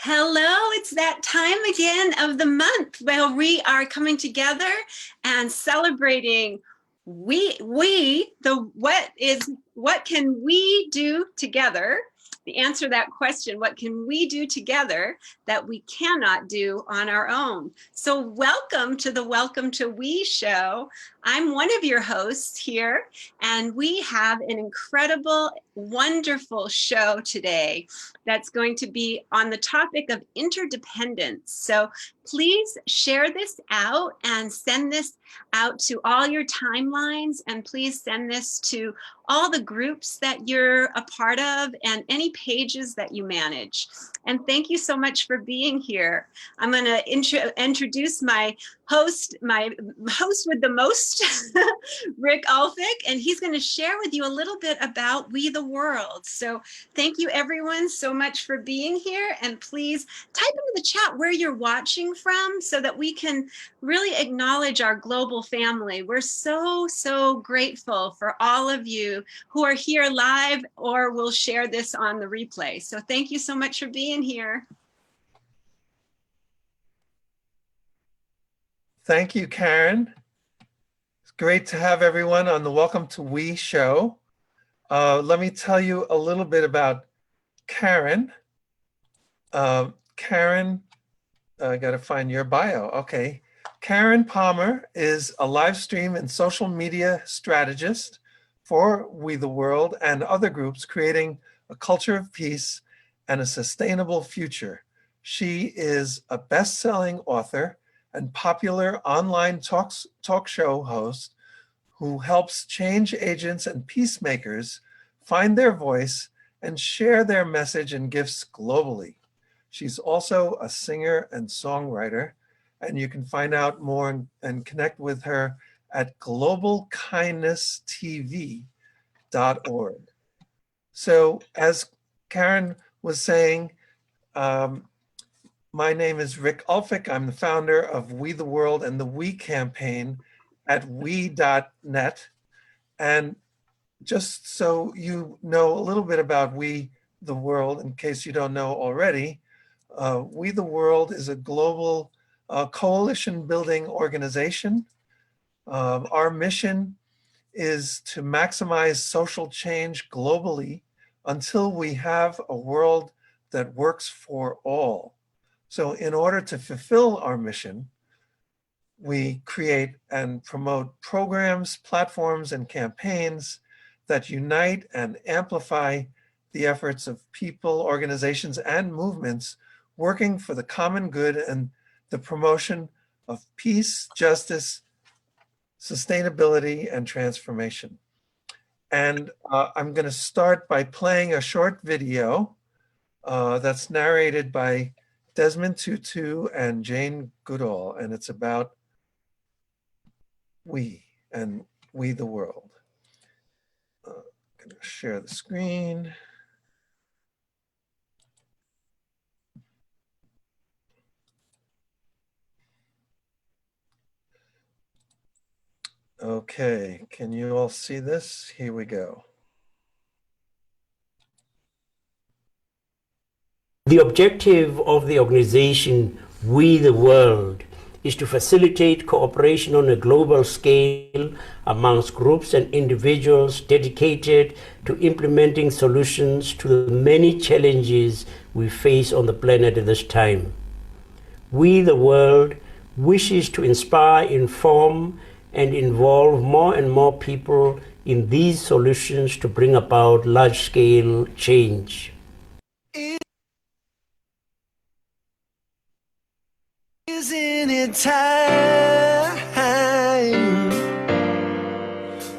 Hello, it's that time again of the month where we are coming together and celebrating what can we do together? The answer to that question, what can we do together that we cannot do on our own? So welcome to the Welcome to We show. I'm one of your hosts here, and we have an incredible, wonderful show today that's going to be on the topic of interdependence. So please share this out and send this out to all your timelines, and please send this to all the groups that you're a part of and any pages that you manage. And thank you so much for being here. I'm going to introduce my host with the most, Rick Alfick, and he's going to share with you a little bit about We the World. So thank you everyone so much for being here, and please type into the chat where you're watching from so that we can really acknowledge our global family. We're so grateful for all of you who are here live or will share this on the replay. So thank you so much for being here. Thank you, Karen. It's great to have everyone on the Welcome to We show. Let me tell you a little bit about Karen. Karen, I gotta find your bio. Okay. Karen Palmer is a live stream and social media strategist for We the World and other groups creating a culture of peace and a sustainable future. She is a best-selling author and popular online talk show host who helps change agents and peacemakers find their voice and share their message and gifts globally. She's also a singer and songwriter, and you can find out more and connect with her at globalkindnesstv.org. So as Karen was saying, my name is Rick Alfick. I'm the founder of We the World and the We campaign at we.net. And just so you know a little bit about We the World, in case you don't know already, We the World is a global coalition building organization. Our mission is to maximize social change globally until we have a world that works for all. So in order to fulfill our mission, we create and promote programs, platforms, and campaigns that unite and amplify the efforts of people, organizations, and movements working for the common good and the promotion of peace, justice, sustainability, and transformation. And I'm going to start by playing a short video that's narrated by Desmond Tutu and Jane Goodall, and it's about we and We the World. I'm going to share the screen. Okay, can you all see this? Here we go. The objective of the organization We the World is to facilitate cooperation on a global scale amongst groups and individuals dedicated to implementing solutions to the many challenges we face on the planet at this time. We the World wishes to inspire, inform, and involve more and more people in these solutions to bring about large-scale change. Isn't it time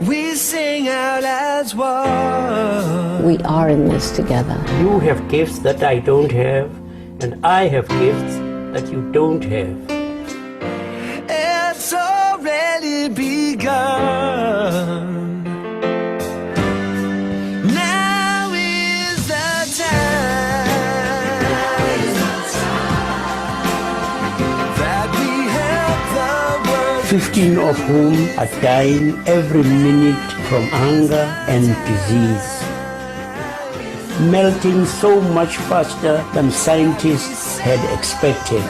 we sing out as one? We are in this together. You have gifts that I don't have, and I have gifts that you don't have. It's already begun. Now is the time that we help the world. 15 of whom are dying every minute from hunger and disease. melting so much faster than scientists had expected.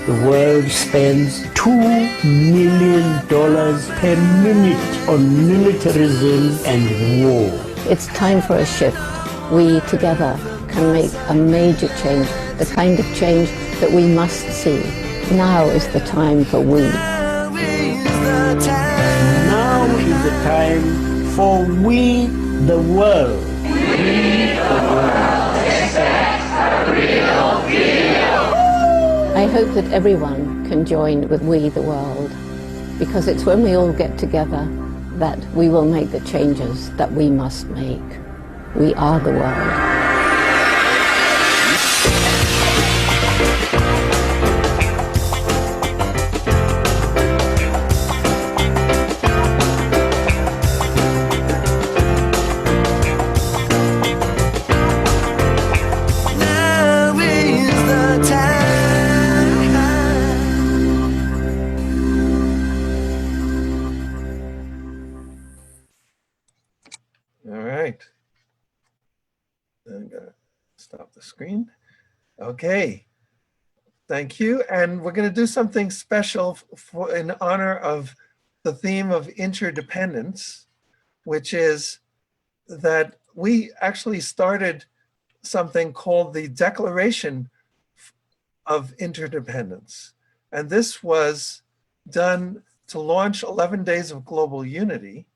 The world spends $2 million per minute on militarism and war. It's time for a shift. We together can make a major change, the kind of change that we must see. Now is the time for we. Now is the time. Now is the time for we the world. I hope that everyone can join with We the World, because it's when we all get together that we will make the changes that we must make. We are the world. Now is the time. All right. I'm gonna stop the screen. Okay. Thank you. And we're going to do something special for in honor of the theme of interdependence, which is that we actually started something called the Declaration of Interdependence. And this was done to launch 11 Days of Global Unity.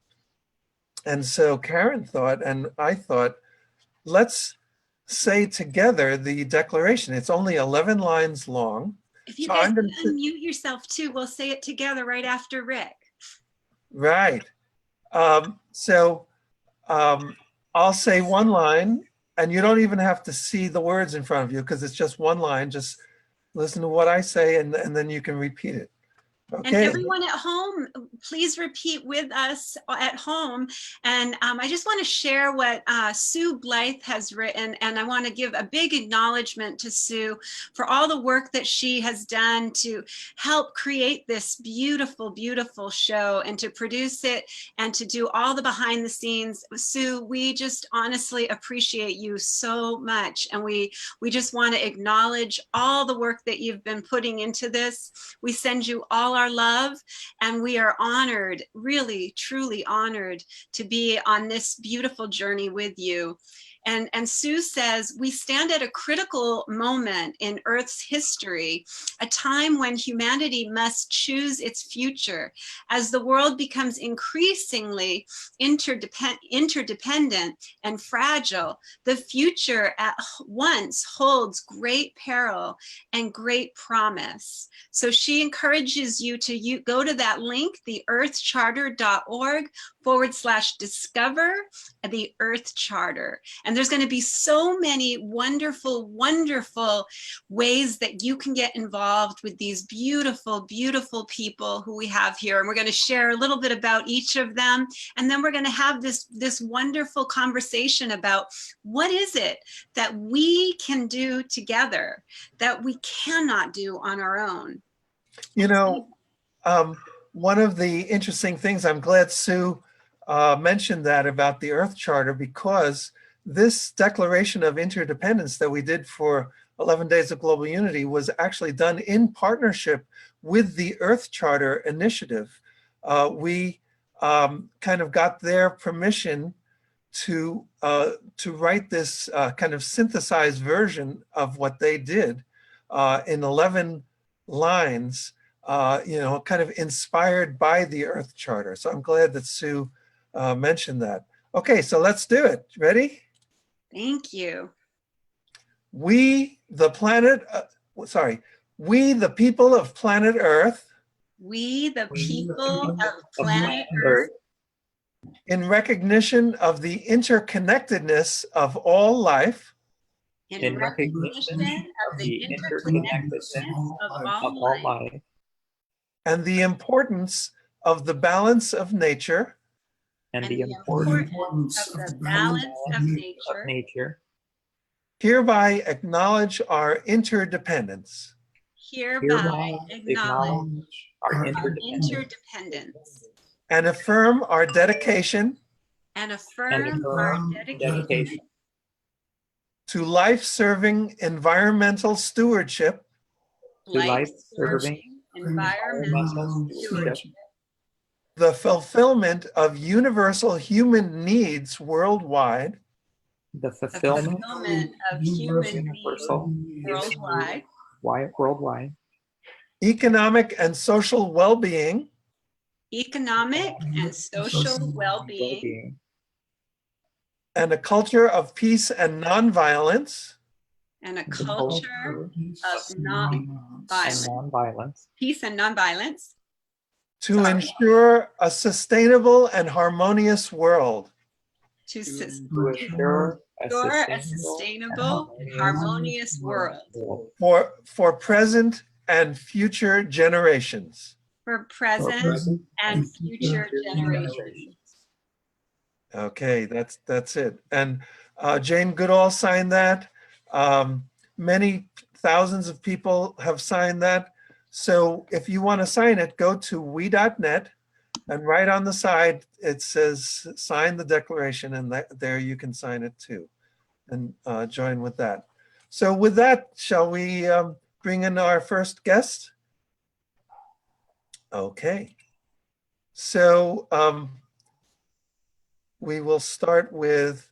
And so Karen thought, and I thought, let's say together the declaration. It's only 11 lines long. If you So guys I'm can gonna- unmute yourself too, we'll say it together right after Rick. Right. I'll say one line, and you don't even have to see the words in front of you because it's just one line. Just listen to what I say, and then you can repeat it. And Okay. everyone at home, please repeat with us at home. And I just want to share what Sue Blythe has written. And I want to give a big acknowledgement to Sue for all the work that she has done to help create this beautiful, beautiful show and to produce it and to do all the behind the scenes. Sue, we just honestly appreciate you so much. And we just want to acknowledge all the work that you've been putting into this. We send you all our love, and we are honored, really, truly honored to be on this beautiful journey with you. And Sue says, we stand at a critical moment in Earth's history, a time when humanity must choose its future. As the world becomes increasingly interdependent and fragile, the future at once holds great peril and great promise. So she encourages you to go to that link, theearthcharter.org/discover the Earth Charter. And there's going to be so many wonderful, wonderful ways that you can get involved with these beautiful, beautiful people who we have here. And we're going to share a little bit about each of them. And then we're going to have this wonderful conversation about what is it that we can do together that we cannot do on our own. You know, one of the interesting things, I'm glad Sue mentioned that about the Earth Charter, because this Declaration of Interdependence that we did for 11 Days of Global Unity was actually done in partnership with the Earth Charter Initiative. We kind of got their permission to write this kind of synthesized version of what they did in 11 lines, kind of inspired by the Earth Charter. So I'm glad that Sue mentioned that. Okay, so let's do it. Ready? Thank you. We, the people of planet Earth, We, the people of planet Earth, in recognition of the interconnectedness of all life, in recognition of the interconnectedness of all life, and the importance of the balance of nature, and the importance of the balance of nature, hereby acknowledge our interdependence. hereby acknowledge our interdependence, And affirm our dedication and affirm our dedication to life-serving environmental stewardship, life-serving environmental stewardship, the fulfillment of universal human needs worldwide, the the fulfillment fulfillment of human needs universal worldwide, worldwide, economic and social well-being, economic and social well-being, well-being, and a culture of peace and nonviolence, and a the culture of and non-violence, non-violence, peace and nonviolence, to ensure a sustainable and harmonious world. to to ensure a sustainable, harmonious world For present and future generations. for present and future generations. Okay, that's it. And Jane Goodall signed that. Many thousands of people have signed that. So if you want to sign it, go to we.net, and right on the side it says sign the declaration, and there you can sign it too, and join with that. So with that, shall we bring in our first guest? Okay. So we will start with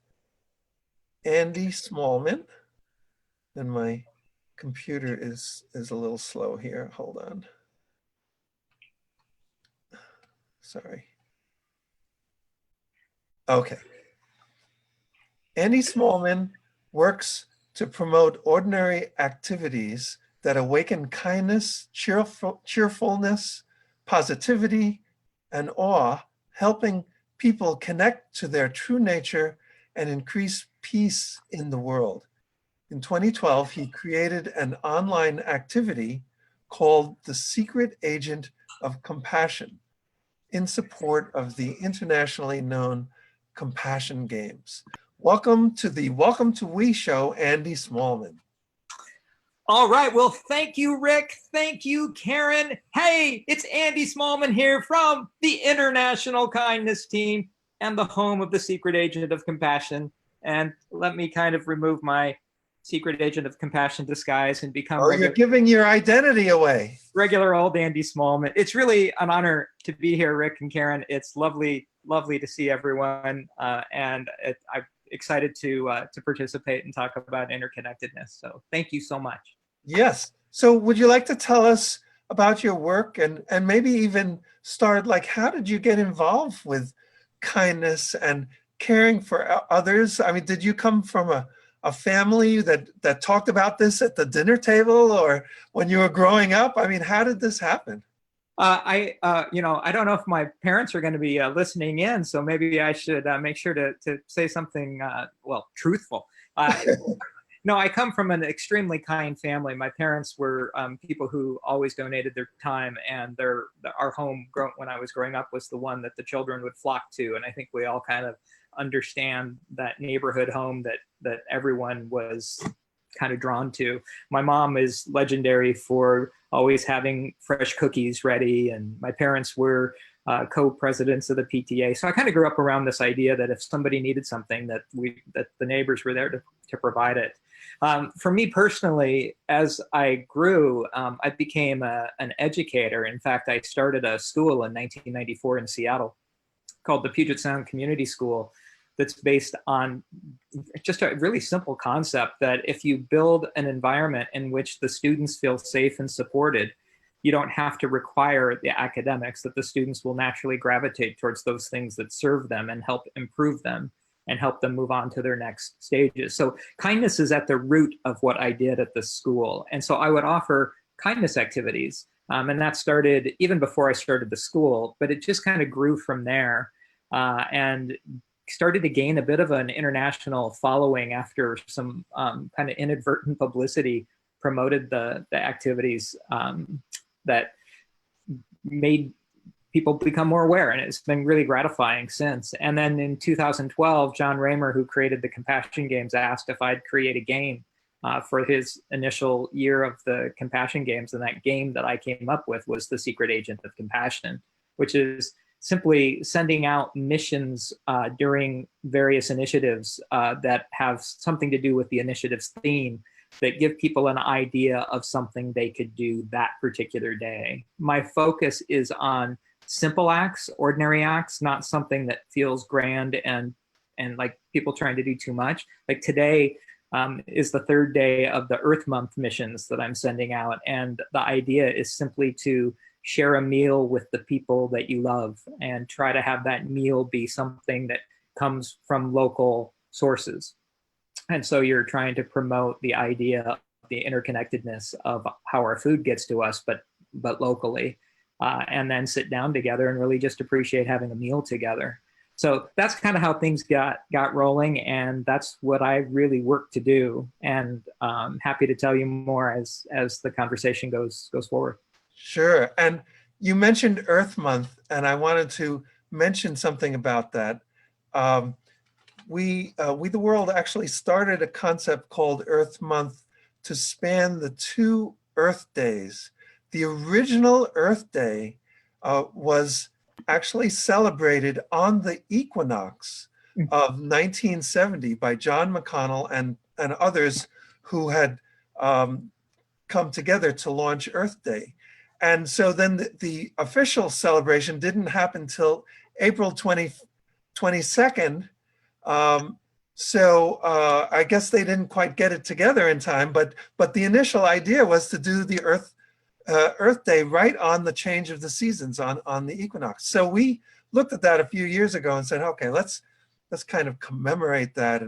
Andy Smallman. And my computer is a little slow here. Hold on. Sorry. Okay. Andy Smallman works to promote ordinary activities that awaken kindness, cheerfulness, positivity, and awe, helping people connect to their true nature and increase peace in the world. In 2012, he created an online activity called the Secret Agent of Compassion in support of the internationally known Compassion Games. Welcome to the Welcome to We show, Andy Smallman. All right. Well, thank you, Rick. Thank you, Karen. Hey, it's Andy Smallman here from the International Kindness Team and the home of the Secret Agent of Compassion. And let me kind of remove my Secret Agent of Compassion disguise and become you're giving your identity away. Regular old Andy Smallman. It's really an honor to be here, Rick and Karen. It's lovely to see everyone. And I'm excited to participate and talk about interconnectedness. So thank you so much. Yes. So would you like to tell us about your work and maybe even start, like, how did you get involved with kindness and caring for others? I mean, did you come from a family that talked about this at the dinner table, or when you were growing up? I mean, how did this happen? I don't know if my parents are going to be listening in, so maybe I should make sure to say something, truthful. No, I come from an extremely kind family. My parents were people who always donated their time, and our home when I was growing up was the one that the children would flock to. And I think we all kind of understand that neighborhood home that everyone was kind of drawn to. My mom is legendary for always having fresh cookies ready, and my parents were co-presidents of the PTA. So I kind of grew up around this idea that if somebody needed something, that the neighbors were there to provide it. For me personally, as I grew, I became an educator. In fact, I started a school in 1994 in Seattle called the Puget Sound Community School, that's based on just a really simple concept that if you build an environment in which the students feel safe and supported, you don't have to require the academics, that the students will naturally gravitate towards those things that serve them and help improve them and help them move on to their next stages. So kindness is at the root of what I did at the school. And so I would offer kindness activities. And that started even before I started the school, but it just kind of grew from there and started to gain a bit of an international following after some kind of inadvertent publicity promoted the activities that made people become more aware, and it's been really gratifying since. And then in 2012, John Raymer, who created the Compassion Games, asked if I'd create a game for his initial year of the Compassion Games, and that game that I came up with was the Secret Agent of Compassion, which is simply sending out missions during various initiatives that have something to do with the initiative's theme, that give people an idea of something they could do that particular day. My focus is on simple acts, ordinary acts, not something that feels grand and like people trying to do too much. Like today is the third day of the Earth Month missions that I'm sending out. And the idea is simply to share a meal with the people that you love and try to have that meal be something that comes from local sources. And so you're trying to promote the idea of the interconnectedness of how our food gets to us, but locally, and then sit down together and really just appreciate having a meal together. So that's kind of how things got rolling, and that's what I really work to do. And happy to tell you more as the conversation goes forward. Sure. And you mentioned Earth Month, and I wanted to mention something about that. We the World actually started a concept called Earth Month to span the 2 Earth days. The original Earth Day was actually celebrated on the equinox of 1970 by John McConnell and others who had come together to launch Earth Day. And so then the official celebration didn't happen till April 22nd. So I guess they didn't quite get it together in time, but the initial idea was to do the Earth Day right on the change of the seasons on the equinox. So we looked at that a few years ago and said, okay, let's kind of commemorate that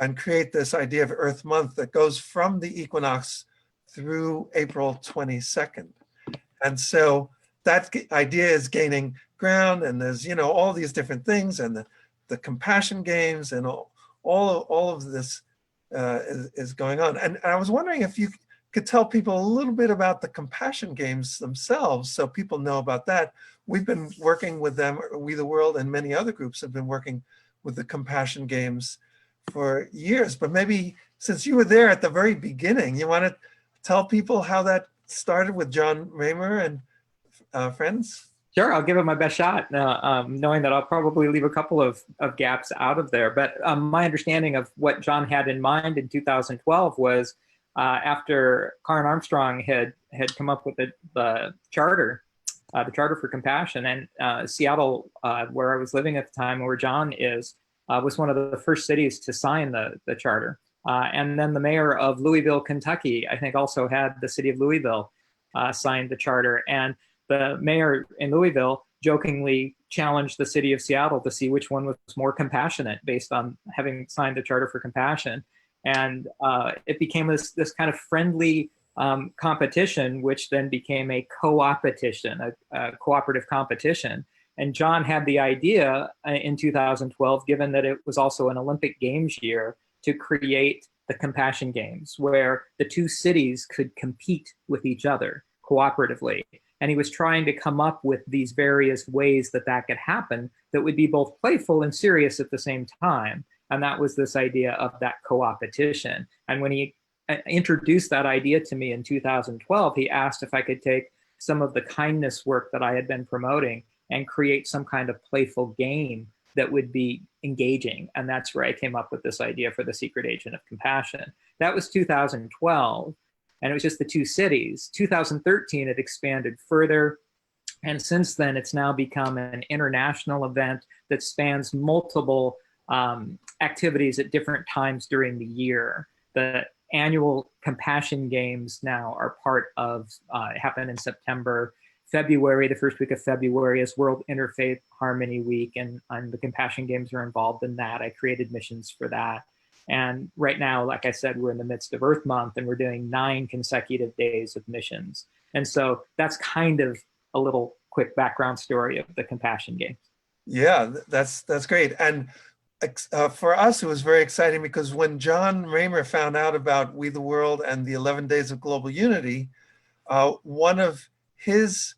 and create this idea of Earth Month that goes from the equinox through April 22nd. And so that idea is gaining ground, and there's, you know, all these different things, and the compassion games and all of this is going on. And I was wondering if you could tell people a little bit about the compassion games themselves, so people know about that. We've been working with them, We the World and many other groups have been working with the compassion games for years, but maybe since you were there at the very beginning, you want to tell people how that started with John Raymer and friends? Sure, I'll give it my best shot, knowing that I'll probably leave a couple of gaps out of there. But my understanding of what John had in mind in 2012 was after Karen Armstrong had come up with the charter for compassion, and Seattle, where I was living at the time, where John is, was one of the first cities to sign the charter. And then the mayor of Louisville, Kentucky, I think also had the city of Louisville signed the charter. And the mayor in Louisville jokingly challenged the city of Seattle to see which one was more compassionate based on having signed the Charter for Compassion. And it became this kind of friendly competition, which then became a co-opetition, a cooperative competition. And John had the idea in 2012, given that it was also an Olympic Games year, to create the Compassion Games, where the 2 cities could compete with each other cooperatively. And he was trying to come up with these various ways that could happen that would be both playful and serious at the same time. And that was this idea of that co-opetition. And when he introduced that idea to me in 2012, he asked if I could take some of the kindness work that I had been promoting and create some kind of playful game that would be engaging. And that's where I came up with this idea for the Secret Agent of Compassion. That was 2012. And it was just the 2 cities. 2013, it expanded further. And since then, it's now become an international event that spans multiple activities at different times during the year. The annual Compassion Games now are part of, happen in September. February, the first week of February, is World Interfaith Harmony Week, and the Compassion Games are involved in that. I created missions for that. And right now, like I said, we're in the midst of Earth Month, and we're doing 9 consecutive days of missions. And so that's kind of a little quick background story of the Compassion Games. Yeah, that's great. And for us, it was very exciting because when John Raymer found out about We the World and the 11 Days of Global Unity, one of his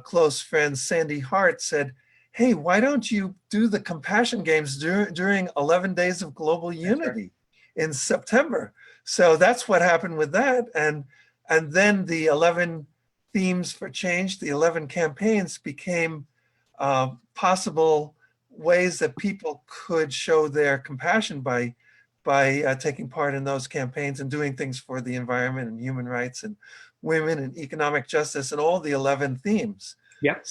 close friends, Sandy Hart, said, hey, why don't you do the Compassion Games during 11 Days of Global Unity in September? So that's what happened with that. And then the 11 themes for change, the 11 campaigns became possible ways that people could show their compassion by taking part in those campaigns and doing things for the environment and human rights and women and economic justice and all the 11 themes. Yep.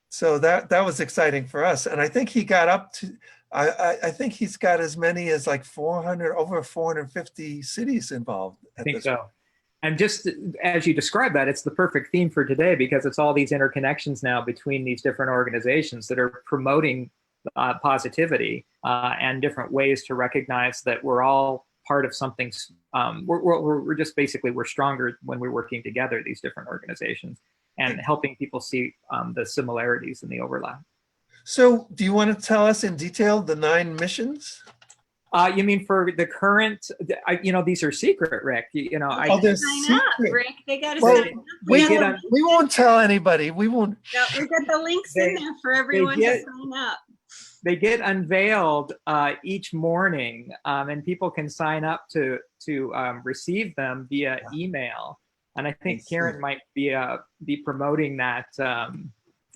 So that was exciting for us. And I think he got up to, I think he's got as many as like 400, over 450 cities involved. I think so. And just as you described that, it's the perfect theme for today, because it's all these interconnections now between these different organizations that are promoting positivity and different ways to recognize that we're all part of something. We're just basically, we're stronger when we're working together, these different organizations, and helping people see the similarities and the overlap. So do you want to tell us in detail the 9 missions? You mean for the current, these are secret, Rick. They're Sign up, Rick. They got to Well, sign up. we won't tell anybody. We won't. No, we got the links in there for everyone to sign up. They get unveiled each morning, and people can sign up to receive them via email. And I think Karen might be promoting that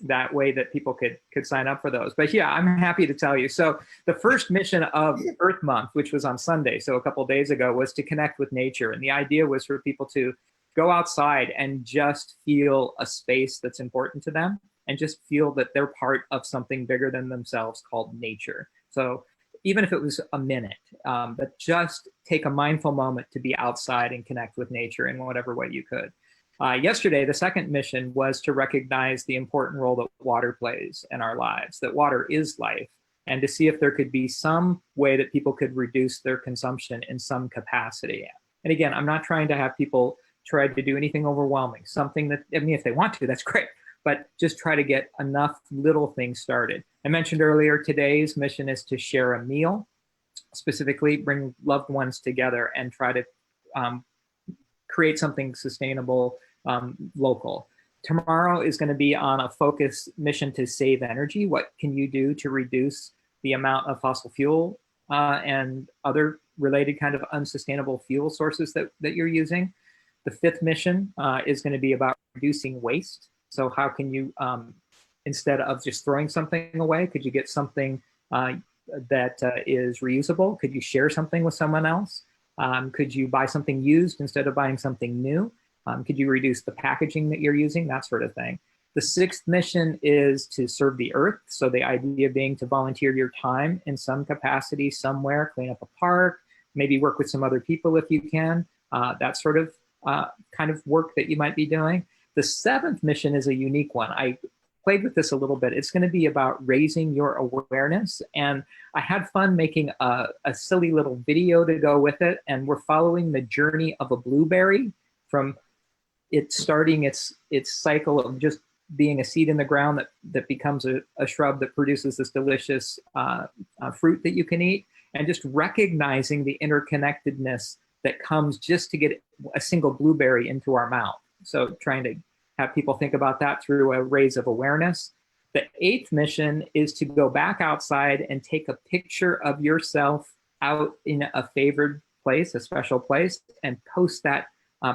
that way that people could sign up for those. But yeah, I'm happy to tell you. So the first mission of Earth Month, which was on Sunday, so a couple of days ago, was to connect with nature. And the idea was for people to go outside and just feel a space that's important to them, and just feel that they're part of something bigger than themselves called nature. So even if it was a minute, but just take a mindful moment to be outside and connect with nature in whatever way you could. Yesterday, the second mission was to recognize the important role that water plays in our lives, that water is life, and to see if there could be some way that people could reduce their consumption in some capacity. And again, I'm not trying to have people try to do anything overwhelming, something that, I mean, if they want to, that's great, but just try to get enough little things started. I mentioned earlier, today's mission is to share a meal, specifically bring loved ones together and try to create something sustainable, local. Tomorrow is going to be on a focus mission to save energy. What can you do to reduce the amount of fossil fuel and other related kind of unsustainable fuel sources that you're using? The 5th mission is going to be about reducing waste. So how can you, instead of just throwing something away, could you get something that is reusable? Could you share something with someone else? Could you buy something used instead of buying something new? Could you reduce the packaging that you're using? That sort of thing. The 6th mission is to serve the earth. So the idea being to volunteer your time in some capacity somewhere, clean up a park, maybe work with some other people if you can, that sort of kind of work that you might be doing. The 7th mission is a unique one. I played with this a little bit. It's going to be about raising your awareness. And I had fun making a silly little video to go with it. And we're following the journey of a blueberry from it starting its cycle of just being a seed in the ground that becomes a shrub that produces this delicious fruit that you can eat, and just recognizing the interconnectedness that comes just to get a single blueberry into our mouth. So trying to have people think about that through a raise of awareness. The 8th mission is to go back outside and take a picture of yourself out in a favored place, a special place, and post that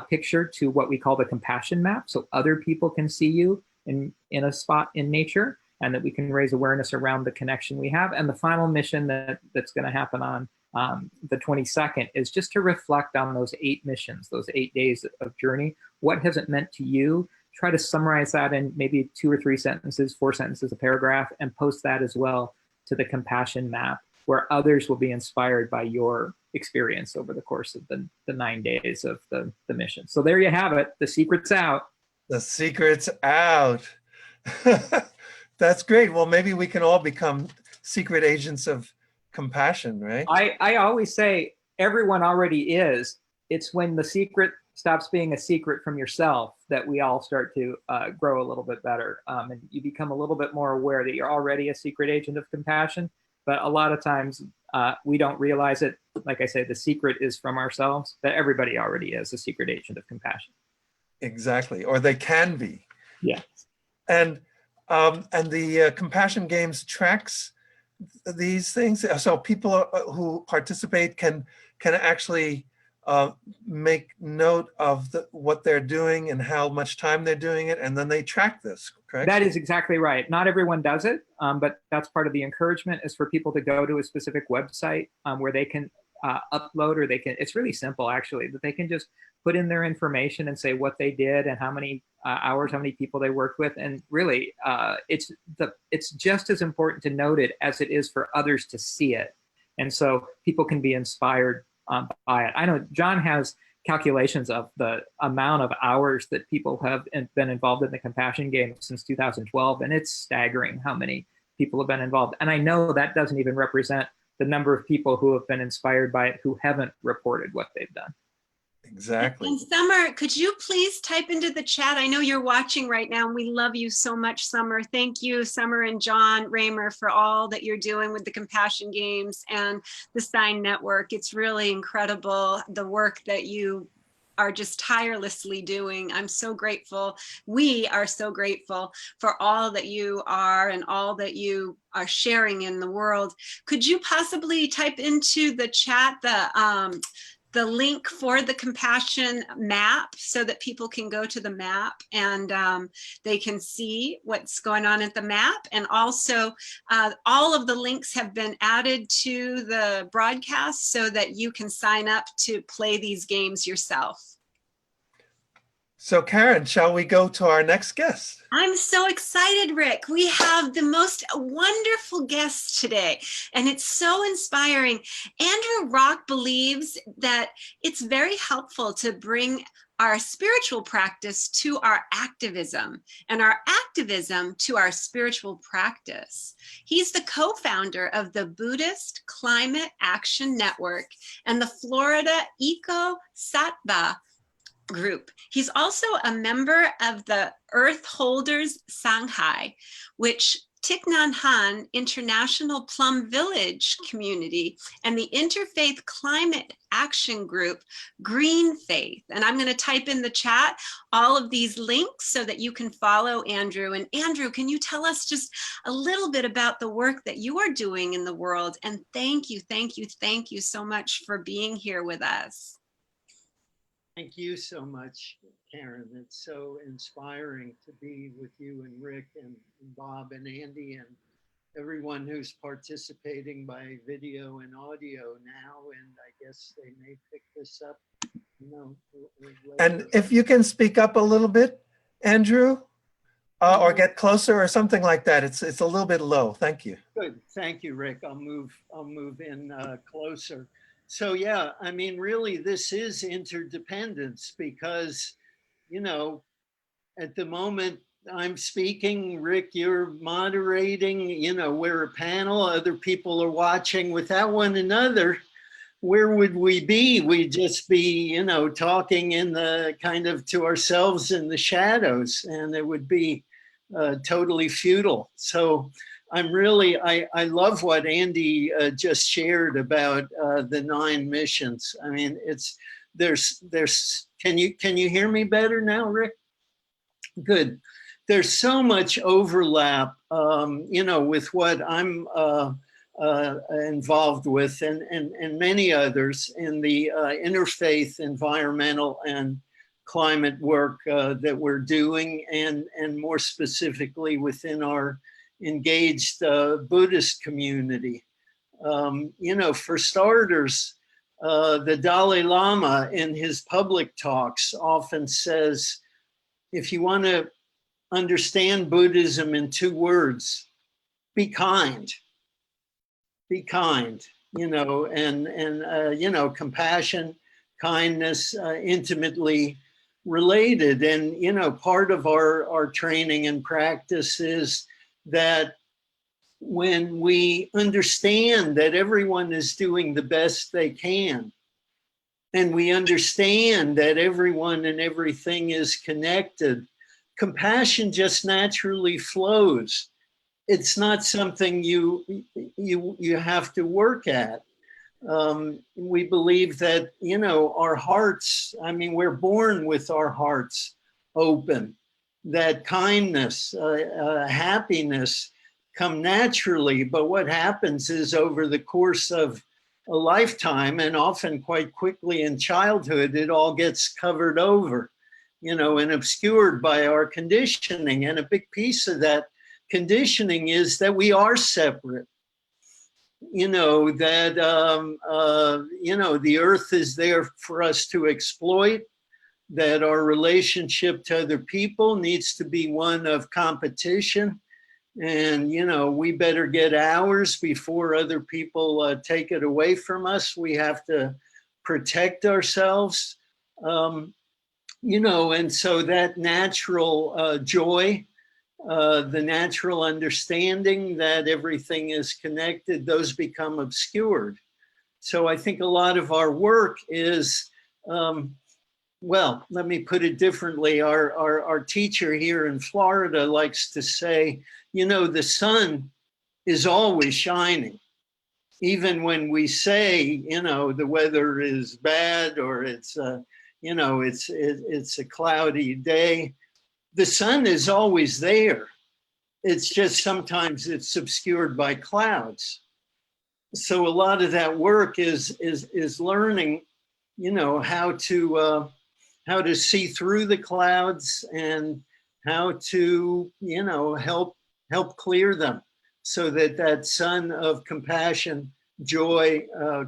picture to what we call the compassion map, so other people can see you in a spot in nature, and that we can raise awareness around the connection we have. And the final mission that's going to happen on the 22nd is just to reflect on those 8 missions, those 8 days of journey. What has it meant to you? Try to summarize that in maybe 2 or 3 sentences, 4 sentences, a paragraph, and post that as well to the compassion map, where others will be inspired by your experience over the course of the 9 days of the mission. So there you have it. The secret's out. The secret's out. That's great. Well, maybe we can all become secret agents of compassion, right? I always say everyone already is. It's when the secret stops being a secret from yourself that we all start to grow a little bit better. And you become a little bit more aware that you're already a secret agent of compassion. But a lot of times we don't realize it. Like I say, the secret is from ourselves, that everybody already is a secret agent of compassion. Exactly, or they can be. Yeah. And the Compassion Games tracks these things. So people who participate can actually make note of what they're doing and how much time they're doing it, and then they track this, correct? That is exactly right. Not everyone does it, but that's part of the encouragement is for people to go to a specific website where they can upload, or it's really simple actually, that they can just put in their information and say what they did and how many hours, how many people they worked with. And really, it's just as important to note it as it is for others to see it. And so people can be inspired by it. I know John has calculations of the amount of hours that people have been involved in the Compassion Game since 2012, and it's staggering how many people have been involved. And I know that doesn't even represent the number of people who have been inspired by it who haven't reported what they've done. Exactly. And Summer, could you please type into the chat? I know you're watching right now, and we love you so much, Summer. Thank you, Summer and John Raymer, for all that you're doing with the Compassion Games and the Sign Network. It's really incredible, the work that you are just tirelessly doing. I'm so grateful. We are so grateful for all that you are and all that you are sharing in the world. Could you possibly type into the chat the link for the Compassion map so that people can go to the map and they can see what's going on at the map? And also all of the links have been added to the broadcast so that you can sign up to play these games yourself. So Karen, shall we go to our next guest? I'm so excited, Rick. We have the most wonderful guest today, and it's so inspiring. Andrew Rock believes that it's very helpful to bring our spiritual practice to our activism, and our activism to our spiritual practice. He's the co-founder of the Buddhist Climate Action Network and the Florida Eco Sattva group. He's also a member of the Earth Holders Sangha, which Thich Nhat Hanh International Plum Village community, and the interfaith climate action group, GreenFaith. And I'm going to type in the chat all of these links so that you can follow Andrew. And Andrew, can you tell us just a little bit about the work that you are doing in the world? And thank you, thank you, thank you so much for being here with us. Thank you so much, Karen. It's so inspiring to be with you and Rick and Bob and Andy and everyone who's participating by video and audio now. And I guess they may pick this up, you know. And if you can speak up a little bit, Andrew, or get closer or something like that. It's a little bit low. Thank you. Good. Thank you, Rick. I'll move in closer. So yeah, I mean, really, this is interdependence because, you know, at the moment I'm speaking, Rick, you're moderating, you know, we're a panel, other people are watching. Without one another, where would we be? We'd just be, you know, talking in the kind of to ourselves in the shadows, and it would be totally futile. So I'm really, I love what Andy just shared about the 9 missions. I mean, can you hear me better now, Rick? Good. There's so much overlap, you know, with what I'm involved with and many others in the interfaith environmental and climate work that we're doing, and more specifically within our engaged Buddhist community. You know, for starters, the Dalai Lama in his public talks often says, if you want to understand Buddhism in 2 words, be kind. Be kind, you know, and you know, compassion, kindness, intimately related. And, you know, part of our training and practice is that when we understand that everyone is doing the best they can, and we understand that everyone and everything is connected, compassion just naturally flows. It's not something you have to work at. We believe that, you know, our hearts, I mean, we're born with our hearts open, that kindness, happiness come naturally. But what happens is over the course of a lifetime, and often quite quickly in childhood, it all gets covered over, and obscured by our conditioning. And a big piece of that conditioning is that we are separate. That the earth is there for us to exploit, that our relationship to other people needs to be one of competition, and we better get ours before other people take it away from us. We have to protect ourselves, and so that natural joy, the natural understanding that everything is connected, those become obscured. So I think a lot of our work is, well, let me put it differently. Our teacher here in Florida likes to say, the sun is always shining. Even when we say, the weather is bad, or it's a cloudy day, the sun is always there. It's just sometimes it's obscured by clouds. So a lot of that work is learning, how to see through the clouds, and how to, help clear them, so that sun of compassion, joy,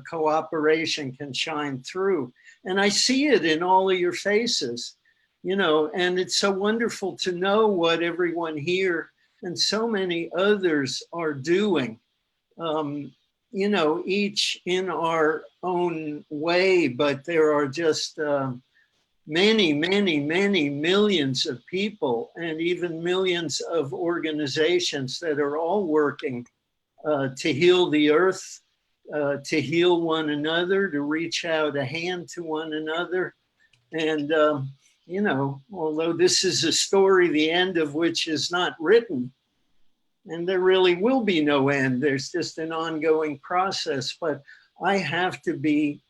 cooperation can shine through. And I see it in all of your faces. And it's so wonderful to know what everyone here and so many others are doing, each in our own way, but there are just many, many, many millions of people, and even millions of organizations that are all working to heal the earth, to heal one another, to reach out a hand to one another. And although this is a story, the end of which is not written, and there really will be no end, there's just an ongoing process, but I have to be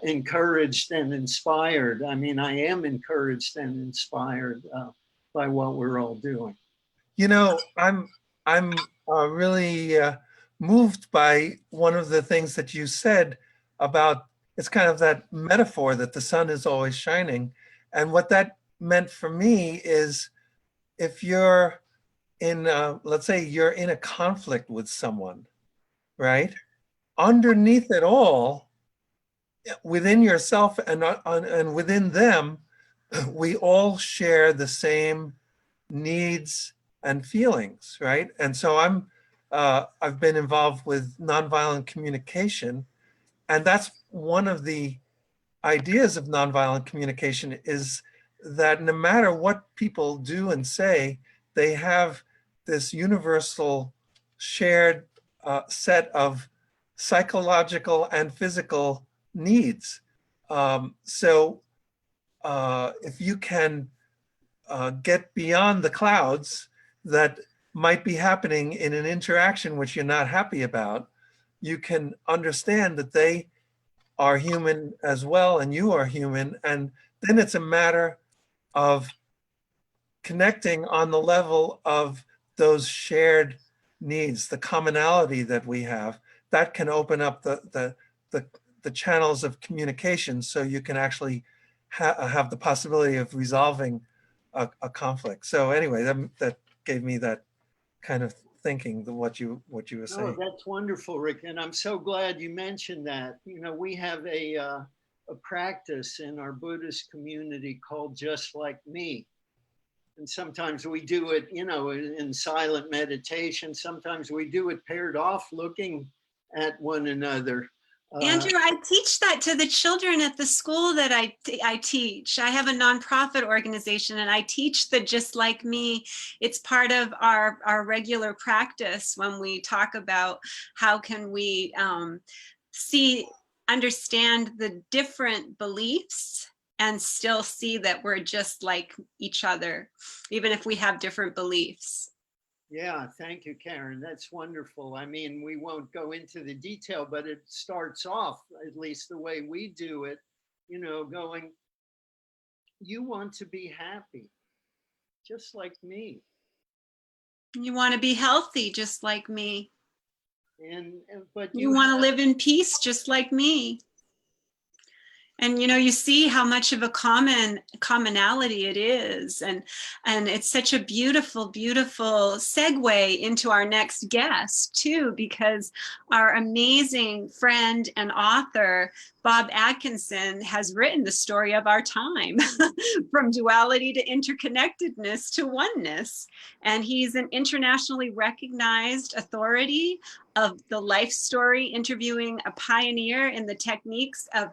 encouraged and inspired. I mean, I am encouraged and inspired by what we're all doing. I'm really moved by one of the things that you said about, it's kind of that metaphor that the sun is always shining. And what that meant for me is, if you're in, let's say you're in a conflict with someone, right? Underneath it all, within yourself and within them, we all share the same needs and feelings, right? And so I've been involved with nonviolent communication, and that's one of the ideas of nonviolent communication, is that no matter what people do and say, they have this universal shared set of psychological and physical needs. So if you can get beyond the clouds that might be happening in an interaction which you're not happy about, you can understand that they are human as well, and you are human. And then it's a matter of connecting on the level of those shared needs, the commonality that we have, that can open up the channels of communication, so you can actually have the possibility of resolving a conflict. So anyway, that gave me that kind of thinking, what you were saying. Oh, that's wonderful, Rick. And I'm so glad you mentioned that. We have a practice in our Buddhist community called Just Like Me. And sometimes we do it, in silent meditation. Sometimes we do it paired off, looking at one another. Andrew, I teach that to the children at the school that I teach. I have a nonprofit organization, and I teach the Just Like Me. It's part of our regular practice when we talk about how can we understand the different beliefs and still see that we're just like each other, even if we have different beliefs. Yeah, thank you, Karen. That's wonderful. I mean, we won't go into the detail, but it starts off, at least the way we do it, going, you want to be happy, just like me. You want to be healthy, just like me. But You want to live in peace just like me. And you see how much of a commonality it is, and it's such a beautiful segue into our next guest too, because our amazing friend and author Bob Atkinson has written the story of our time, from duality to interconnectedness to oneness, and he's an internationally recognized authority of the life story, interviewing a pioneer in the techniques of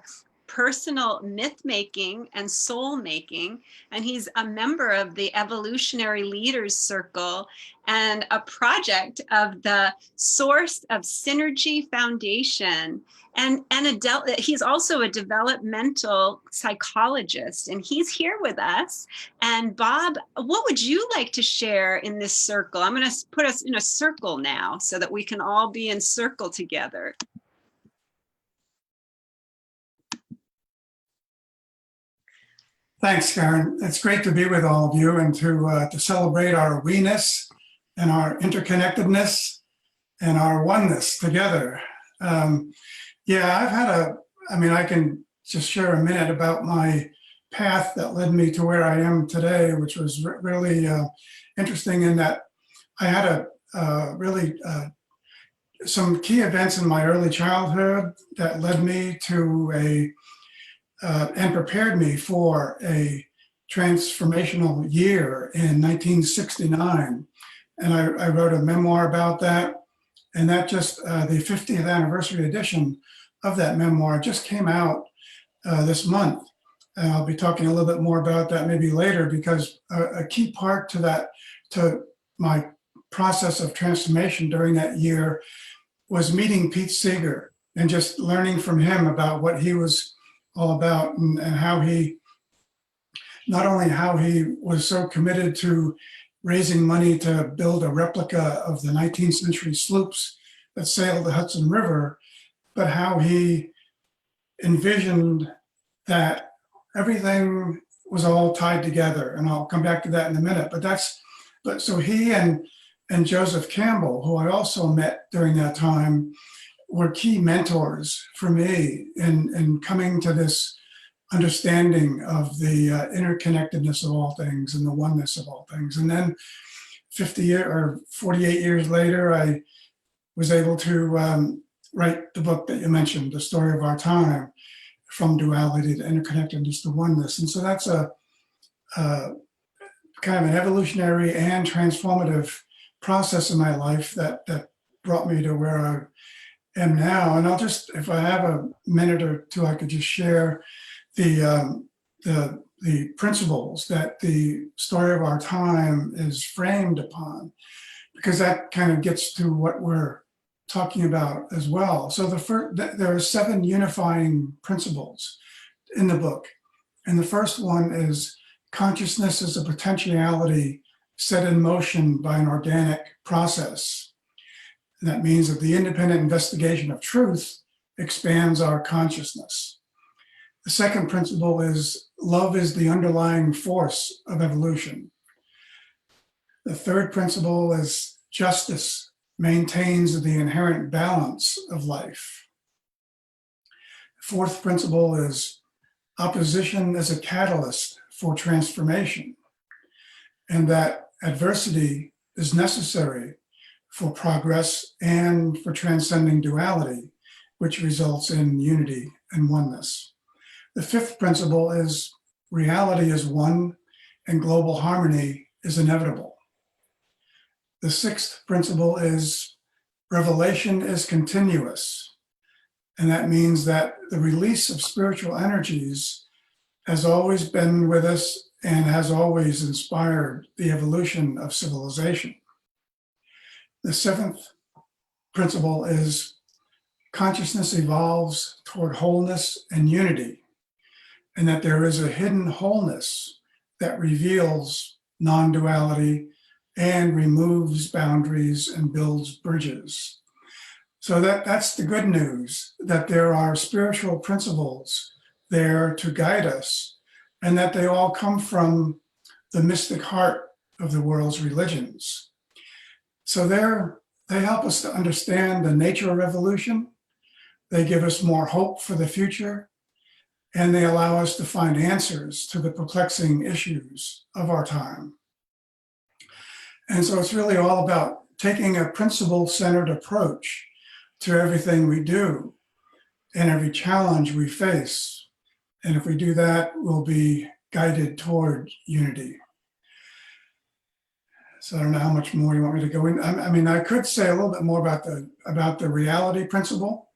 personal myth making and soul making, and he's a member of the Evolutionary Leaders Circle and a project of the Source of Synergy Foundation, and he's also a developmental psychologist, and he's here with us. And Bob, what would you like to share in this circle? I'm going to put us in a circle now so that we can all be in circle together. Thanks, Karen. It's great to be with all of you and to celebrate our we-ness and our interconnectedness and our oneness together. Yeah, I can just share a minute about my path that led me to where I am today, which was really interesting in that I had some key events in my early childhood that led me to and prepared me for a transformational year in 1969. And I wrote a memoir about that. And that just, the 50th anniversary edition of that memoir just came out this month. And I'll be talking a little bit more about that maybe later, because a key part to my process of transformation during that year was meeting Pete Seeger and just learning from him about what he was all about, and how he, not only how he was so committed to raising money to build a replica of the 19th century sloops that sailed the Hudson River, but how he envisioned that everything was all tied together. And I'll come back to that in a minute. But so he and Joseph Campbell, who I also met during that time, were key mentors for me in coming to this understanding of the interconnectedness of all things and the oneness of all things. And then 48 years later, I was able to write the book that you mentioned, The Story of Our Time, From Duality to Interconnectedness to Oneness. And so that's a kind of an evolutionary and transformative process in my life that brought me to where I am now. And I'll just, if I have a minute or two, I could just share the principles that the story of our time is framed upon, because that kind of gets to what we're talking about as well. So there are 7 unifying principles in the book. And the first one is consciousness is a potentiality set in motion by an organic process. And that means that the independent investigation of truth expands our consciousness. The second principle is love is the underlying force of evolution. The third principle is justice maintains the inherent balance of life. The fourth principle is opposition is a catalyst for transformation, and that adversity is necessary for progress and for transcending duality, which results in unity and oneness. The fifth principle is reality is one and global harmony is inevitable. The sixth principle is revelation is continuous. And that means that the release of spiritual energies has always been with us and has always inspired the evolution of civilization. The seventh principle is consciousness evolves toward wholeness and unity, and that there is a hidden wholeness that reveals non-duality and removes boundaries and builds bridges. So that's the good news, that there are spiritual principles there to guide us, and that they all come from the mystic heart of the world's religions. So they help us to understand the nature of evolution. They give us more hope for the future, and they allow us to find answers to the perplexing issues of our time. And so it's really all about taking a principle-centered approach to everything we do and every challenge we face. And if we do that, we'll be guided toward unity. So I don't know how much more you want me to go in. I mean, I could say a little bit more about the reality principle.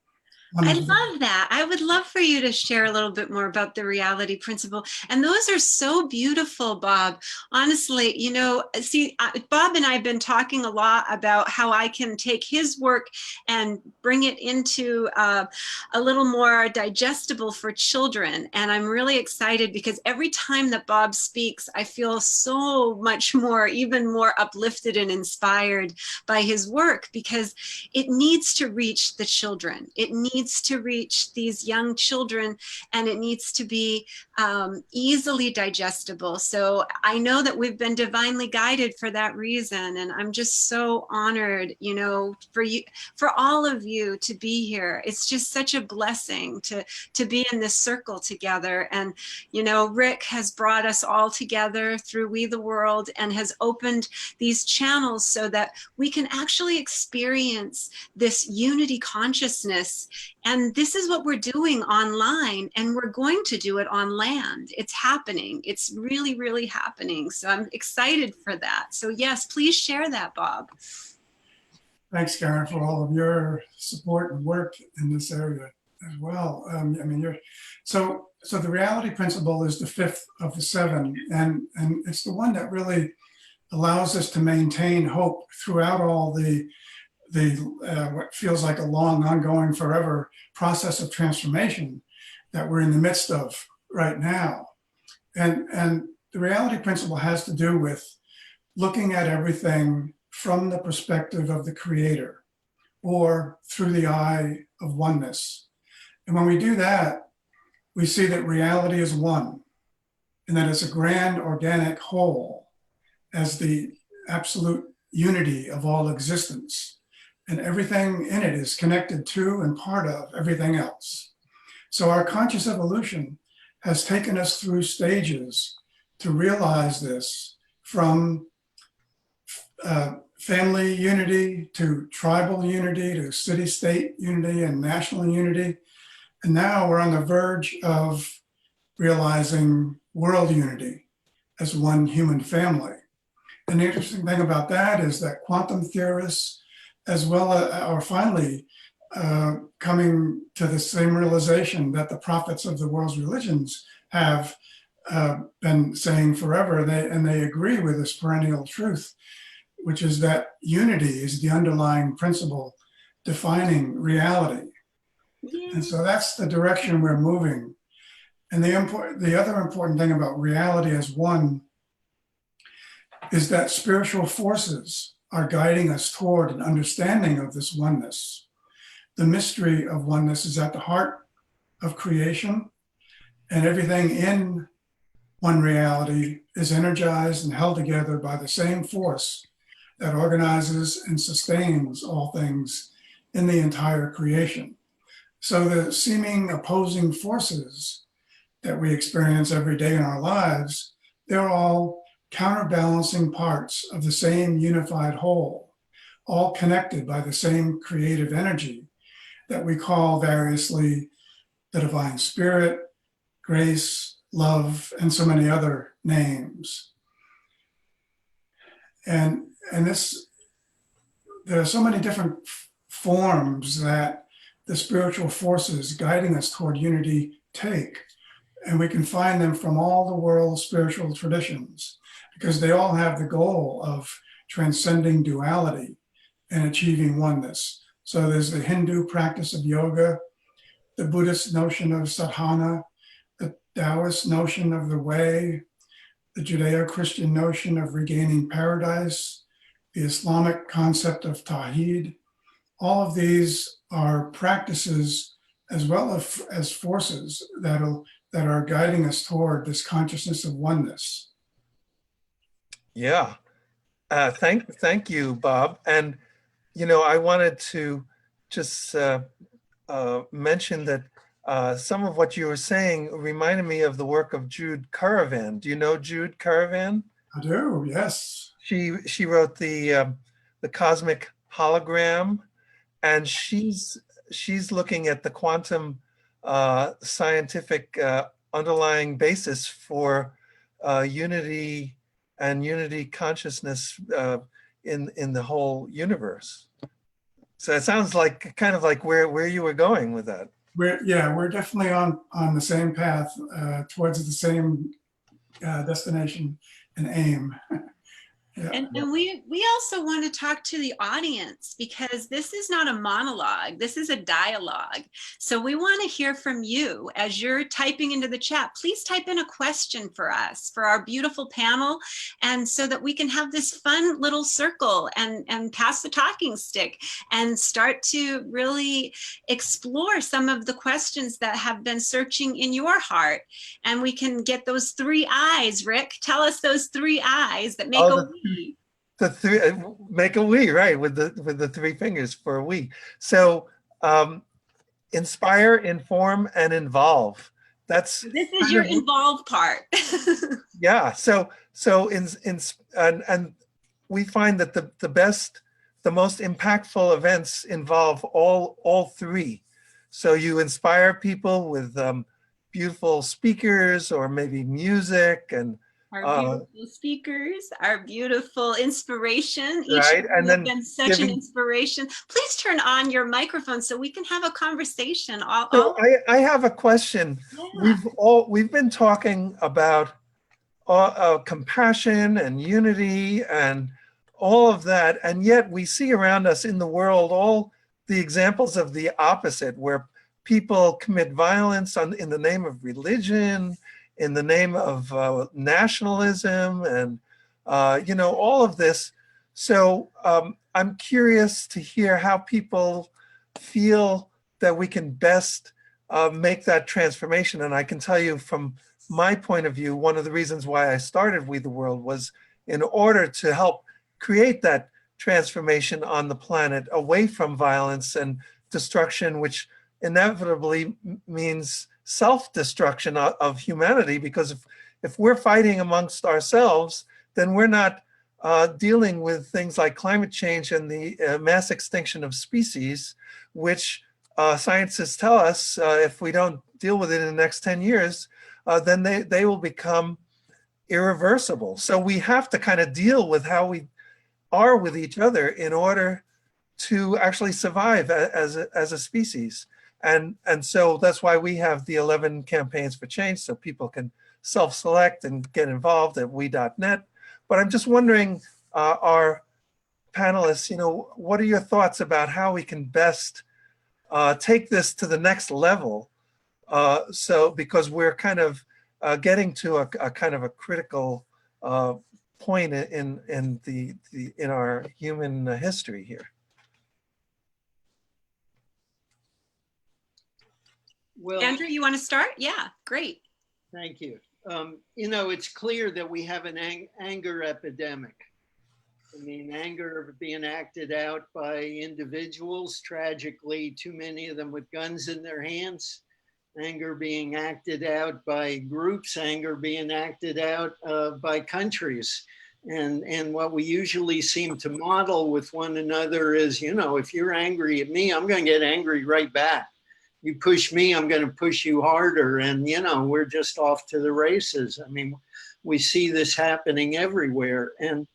I love that. I would love for you to share a little bit more about the reality principle. And those are so beautiful, Bob. Honestly, you know, see, Bob and I have been talking a lot about how I can take his work and bring it into a little more digestible for children. And I'm really excited because every time that Bob speaks, I feel so much more, even more uplifted and inspired by his work, because it needs to reach the children. It needs to reach these young children, and it needs to be easily digestible. So I know that we've been divinely guided for that reason, and I'm just so honored, you know, for you, for all of you to be here. It's just such a blessing to be in this circle together. And you know, Rick has brought us all together through We the World and has opened these channels so that we can actually experience this unity consciousness. And this is what we're doing online, and we're going to do it on land. It's happening. It's really, really happening. So I'm excited for that. So yes, please share that, Bob. Thanks, Karen, for all of your support and work in this area as well. I mean, so the reality principle is the fifth of the seven, and it's the one that really allows us to maintain hope throughout all the what feels like a long, ongoing, forever process of transformation that we're in the midst of right now. And the reality principle has to do with looking at everything from the perspective of the creator, or through the eye of oneness. And when we do that, we see that reality is one, and that it's a grand organic whole as the absolute unity of all existence. And everything in it is connected to and part of everything else. So our conscious evolution has taken us through stages to realize this, from family unity to tribal unity to city-state unity and national unity. And now we're on the verge of realizing world unity as one human family. And the interesting thing about that is that quantum theorists, as well are finally coming to the same realization that the prophets of the world's religions have been saying forever. They agree with this perennial truth, which is that unity is the underlying principle defining reality. Yay. And so that's the direction we're moving. And the other important thing about reality as one is that spiritual forces are guiding us toward an understanding of this oneness. The mystery of oneness is at the heart of creation, and everything in one reality is energized and held together by the same force that organizes and sustains all things in the entire creation. So the seeming opposing forces that we experience every day in our lives, they're all counterbalancing parts of the same unified whole, all connected by the same creative energy that we call variously the divine spirit, grace, love, and so many other names. And there are so many different forms that the spiritual forces guiding us toward unity take, and we can find them from all the world's spiritual traditions, because they all have the goal of transcending duality and achieving oneness. So there's the Hindu practice of yoga, the Buddhist notion of sadhana, the Taoist notion of the way, the Judeo-Christian notion of regaining paradise, the Islamic concept of tawhid. All of these are practices as well as forces that are guiding us toward this consciousness of oneness. Yeah, thank you, Bob. And I wanted to just mention that some of what you were saying reminded me of the work of Jude Currivan. Do you know Jude Currivan? I do, yes. She wrote the Cosmic Hologram, and she's looking at the quantum scientific underlying basis for unity and unity consciousness in the whole universe. So it sounds like kind of like where you were going with that. We're definitely on the same path towards the same destination and aim. Yeah. And we also want to talk to the audience, because this is not a monologue, this is a dialogue. So we want to hear from you as you're typing into the chat. Please type in a question for us, for our beautiful panel, and so that we can have this fun little circle and pass the talking stick and start to really explore some of the questions that have been searching in your heart. And we can get those three eyes. Rick, tell us those three eyes that make a we. The three make a we, right, with the three fingers for a we. So inspire, inform, and involve. This is your involve part. Yeah. So and we find that the most impactful events involve all three. So you inspire people with beautiful speakers, or maybe music, and our beautiful speakers, our beautiful inspiration. Right, and then been such an inspiration. Please turn on your microphone so we can have a conversation. I have a question. Yeah. We've been talking about compassion and unity and all of that, and yet we see around us in the world all the examples of the opposite, where people commit violence in the name of religion, in the name of nationalism, and all of this. So I'm curious to hear how people feel that we can best make that transformation. And I can tell you from my point of view, one of the reasons why I started We the World was in order to help create that transformation on the planet away from violence and destruction, which inevitably means self-destruction of humanity, because if we're fighting amongst ourselves, then we're not dealing with things like climate change and the mass extinction of species, which scientists tell us if we don't deal with it in the next 10 years, then they will become irreversible. So we have to kind of deal with how we are with each other in order to actually survive as a species. And so that's why we have the 11 campaigns for change, so people can self-select and get involved at we.net. But I'm just wondering, our panelists, what are your thoughts about how we can best take this to the next level? So because we're kind of getting to a kind of a critical point in our human history here. Well, Andrew, you want to start? Yeah, great. Thank you. It's clear that we have an anger epidemic. I mean, anger being acted out by individuals, tragically, too many of them with guns in their hands. Anger being acted out by groups, anger being acted out by countries. And what we usually seem to model with one another is, if you're angry at me, I'm going to get angry right back. You push me, I'm going to push you harder. And, we're just off to the races. I mean, we see this happening everywhere. And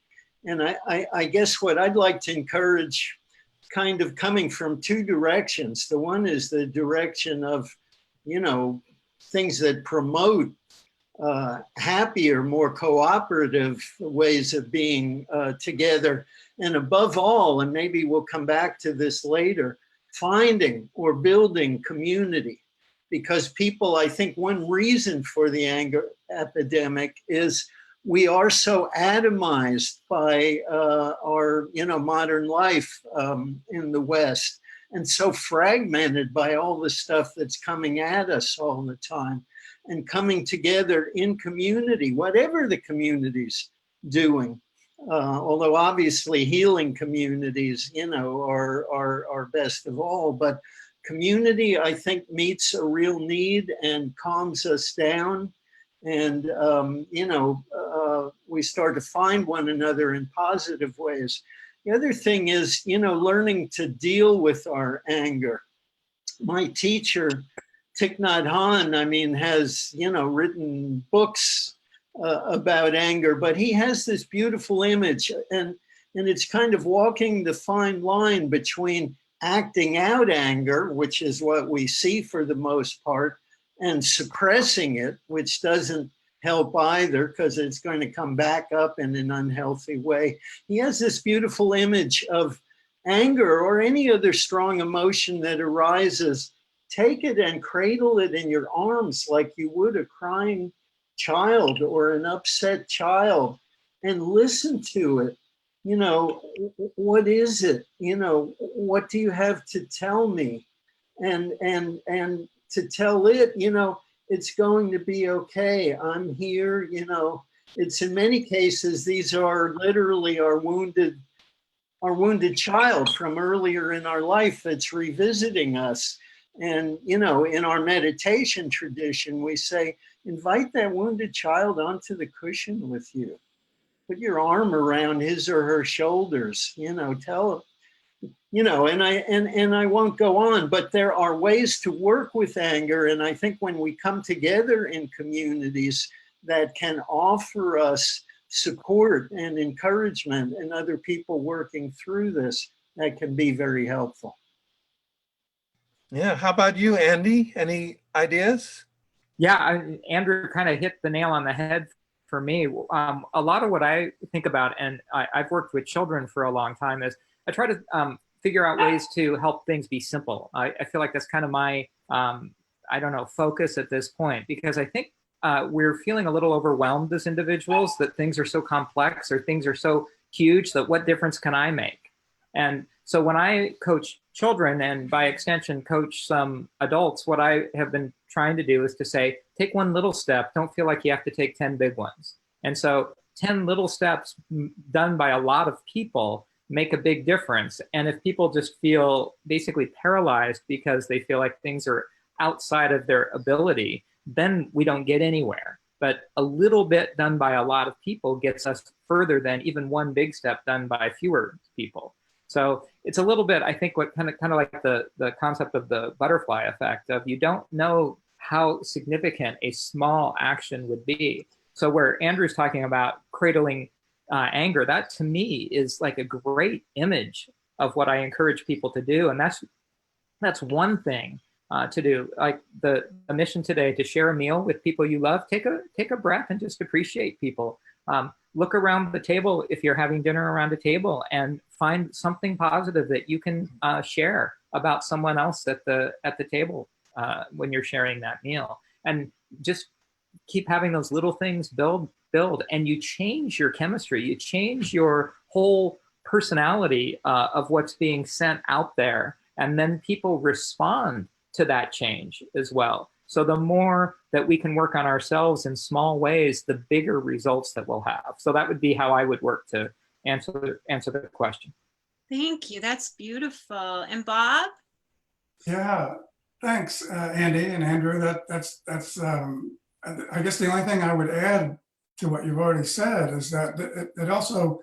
I guess what I'd like to encourage, kind of coming from two directions. The one is the direction of, things that promote happier, more cooperative ways of being together. And above all, and maybe we'll come back to this later, finding or building community. Because people, I think one reason for the anger epidemic is we are so atomized by our modern life in the West, and so fragmented by all the stuff that's coming at us all the time. And coming together in community, whatever the community's doing, although obviously healing communities, are best of all, but community, I think, meets a real need and calms us down. And, we start to find one another in positive ways. The other thing is, learning to deal with our anger. My teacher, Thich Nhat Hanh, has, written books about anger, but he has this beautiful image, and it's kind of walking the fine line between acting out anger, which is what we see for the most part, and suppressing it, which doesn't help either because it's going to come back up in an unhealthy way. He has this beautiful image of anger or any other strong emotion that arises. Take it and cradle it in your arms like you would a crying child or an upset child, and listen to it. What is it? What do you have to tell me? And to tell it, it's going to be okay. I'm here. It's in many cases, these are literally our wounded child from earlier in our life that's revisiting us. And, in our meditation tradition, we say, invite that wounded child onto the cushion with you. Put your arm around his or her shoulders, tell and I won't go on, but there are ways to work with anger. And I think when we come together in communities that can offer us support and encouragement and other people working through this, that can be very helpful. Yeah. How about you, Andy? Any ideas? Yeah, Andrew kind of hit the nail on the head for me. A lot of what I think about, and I've worked with children for a long time, is I try to figure out ways to help things be simple. I feel like that's kind of my, focus at this point, because I think we're feeling a little overwhelmed as individuals that things are so complex or things are so huge that what difference can I make? And so when I coach children and by extension coach some adults, what I have been trying to do is to say, take one little step, don't feel like you have to take 10 big ones. And so 10 little steps done by a lot of people make a big difference. And if people just feel basically paralyzed because they feel like things are outside of their ability, then we don't get anywhere. But a little bit done by a lot of people gets us further than even one big step done by fewer people. So it's a little bit, I think, what kind of like the concept of the butterfly effect of you don't know how significant a small action would be. So where Andrew's talking about cradling anger, that to me is like a great image of what I encourage people to do. And that's one thing to do. Like the mission today, to share a meal with people you love, take a breath and just appreciate people. Look around the table if you're having dinner around a table and find something positive that you can share about someone else at the table when you're sharing that meal. And just keep having those little things build, and you change your chemistry, you change your whole personality of what's being sent out there. And then people respond to that change as well. So the more that we can work on ourselves in small ways, the bigger results that we'll have. So that would be how I would work to answer the question. Thank you. That's beautiful. And Bob? Yeah, thanks, Andy and Andrew. That's I guess the only thing I would add to what you've already said is that it also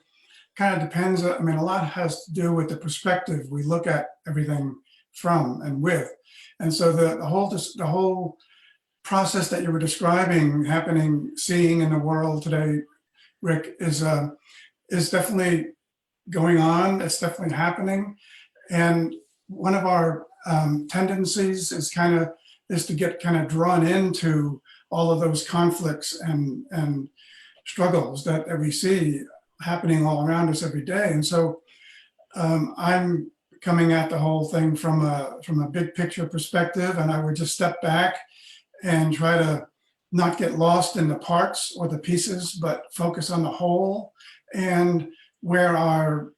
kind of depends. I mean, a lot has to do with the perspective we look at everything from and with. And so the whole process that you were describing seeing in the world today, Rick, is definitely going on. It's definitely happening. And one of our tendencies is to get kind of drawn into all of those conflicts and struggles that we see happening all around us every day. And so I'm coming at the whole thing from a big picture perspective, and I would just step back and try to not get lost in the parts or the pieces, but focus on the whole and where our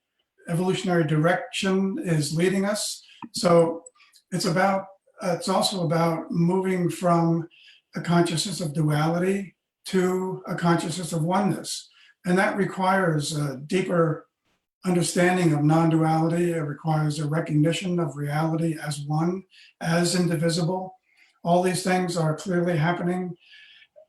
evolutionary direction is leading us. So it's also about moving from a consciousness of duality to a consciousness of oneness. And that requires a deeper understanding of non-duality. It requires a recognition of reality as one, as indivisible. All these things are clearly happening,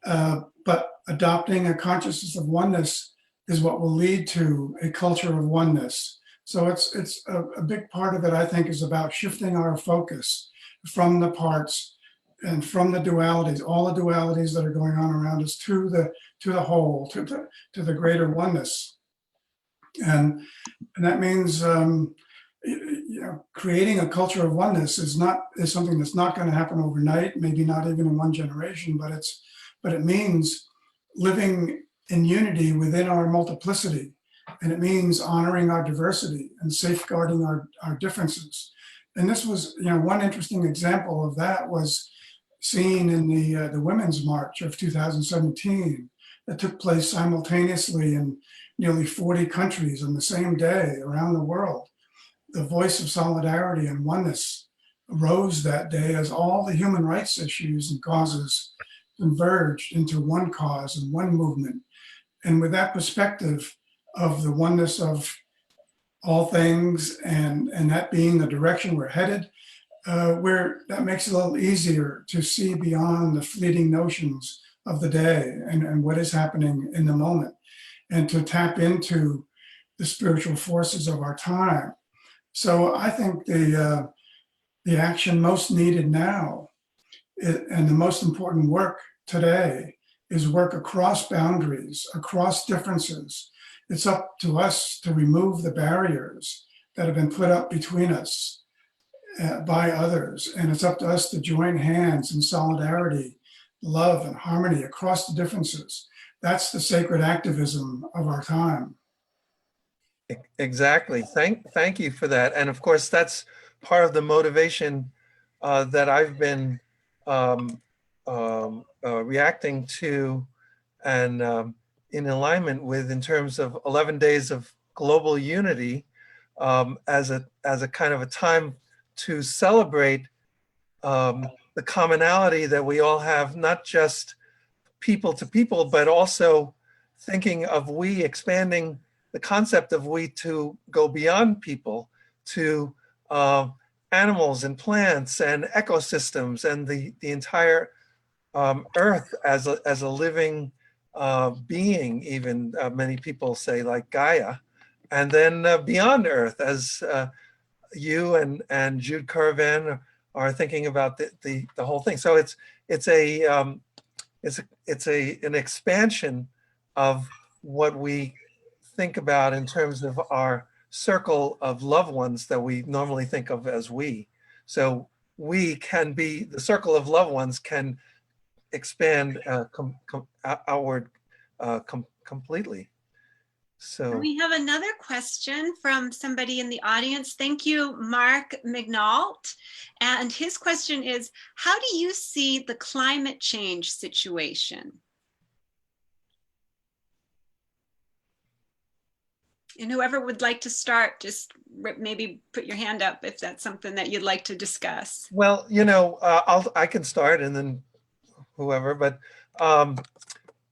but adopting a consciousness of oneness is what will lead to a culture of oneness. So it's a big part of it, I think, is about shifting our focus from the parts and from the dualities, all the dualities that are going on around us, to the whole, to the greater oneness. And that means creating a culture of oneness is something that's not going to happen overnight, maybe not even in one generation, but it means living in unity within our multiplicity. And it means honoring our diversity and safeguarding our differences. And this was, one interesting example of that was seen in the Women's March of 2017 that took place simultaneously in nearly 40 countries on the same day around the world. The voice of solidarity and oneness arose that day as all the human rights issues and causes converged into one cause and one movement. And with that perspective of the oneness of all things and that being the direction we're headed, that makes it a little easier to see beyond the fleeting notions of the day and what is happening in the moment, and to tap into the spiritual forces of our time. So I think the action most needed now and the most important work today is work across boundaries, across differences. It's up to us to remove the barriers that have been put up between us by others. And it's up to us to join hands in solidarity, love, and harmony across the differences. That's the sacred activism of our time. Exactly. Thank you for that. And of course, that's part of the motivation that I've been reacting to and in alignment with, in terms of 11 days of global unity, as a kind of a time to celebrate the commonality that we all have, not just people to people, but also thinking of we, expanding the concept of we to go beyond people to animals and plants and ecosystems and the entire earth as a living being, even many people say, like Gaia, and then beyond earth, as you and Jude Curvan are thinking about the whole thing. So it's an expansion of what we think about in terms of our circle of loved ones that we normally think of as we. So we can be, the circle of loved ones can expand outward completely. So we have another question from somebody in the audience. Thank you, Mark McNault. And his question is, how do you see the climate change situation? And whoever would like to start, just maybe put your hand up if that's something that you'd like to discuss. Well, I can start and then whoever, but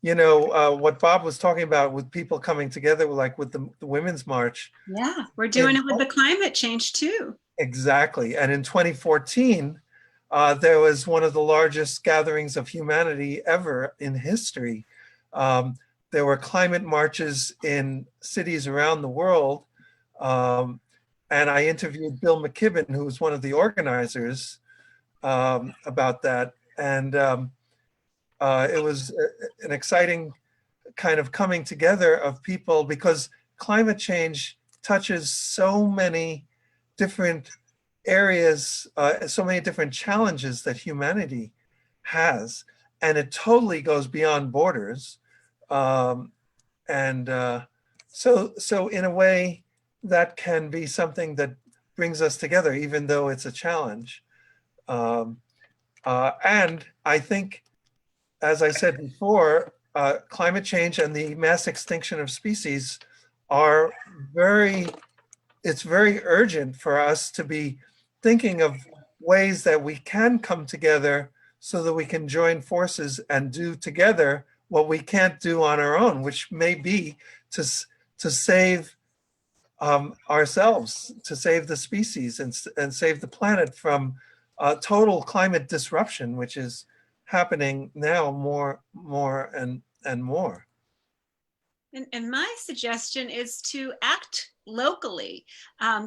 what Bob was talking about with people coming together, like with the Women's March. Yeah, we're doing it with the climate change too. Exactly. And in 2014, there was one of the largest gatherings of humanity ever in history. There were climate marches in cities around the world. And I interviewed Bill McKibben, who was one of the organizers, about that. And it was an exciting kind of coming together of people, because climate change touches so many different areas, so many different challenges that humanity has, and it totally goes beyond borders. So in a way, that can be something that brings us together, even though it's a challenge. And I think, as I said before, climate change and the mass extinction of species are it's very urgent for us to be thinking of ways that we can come together so that we can join forces and do together what we can't do on our own, which may be to save ourselves, to save the species and save the planet from total climate disruption, which is happening now more and more. And my suggestion is to act locally.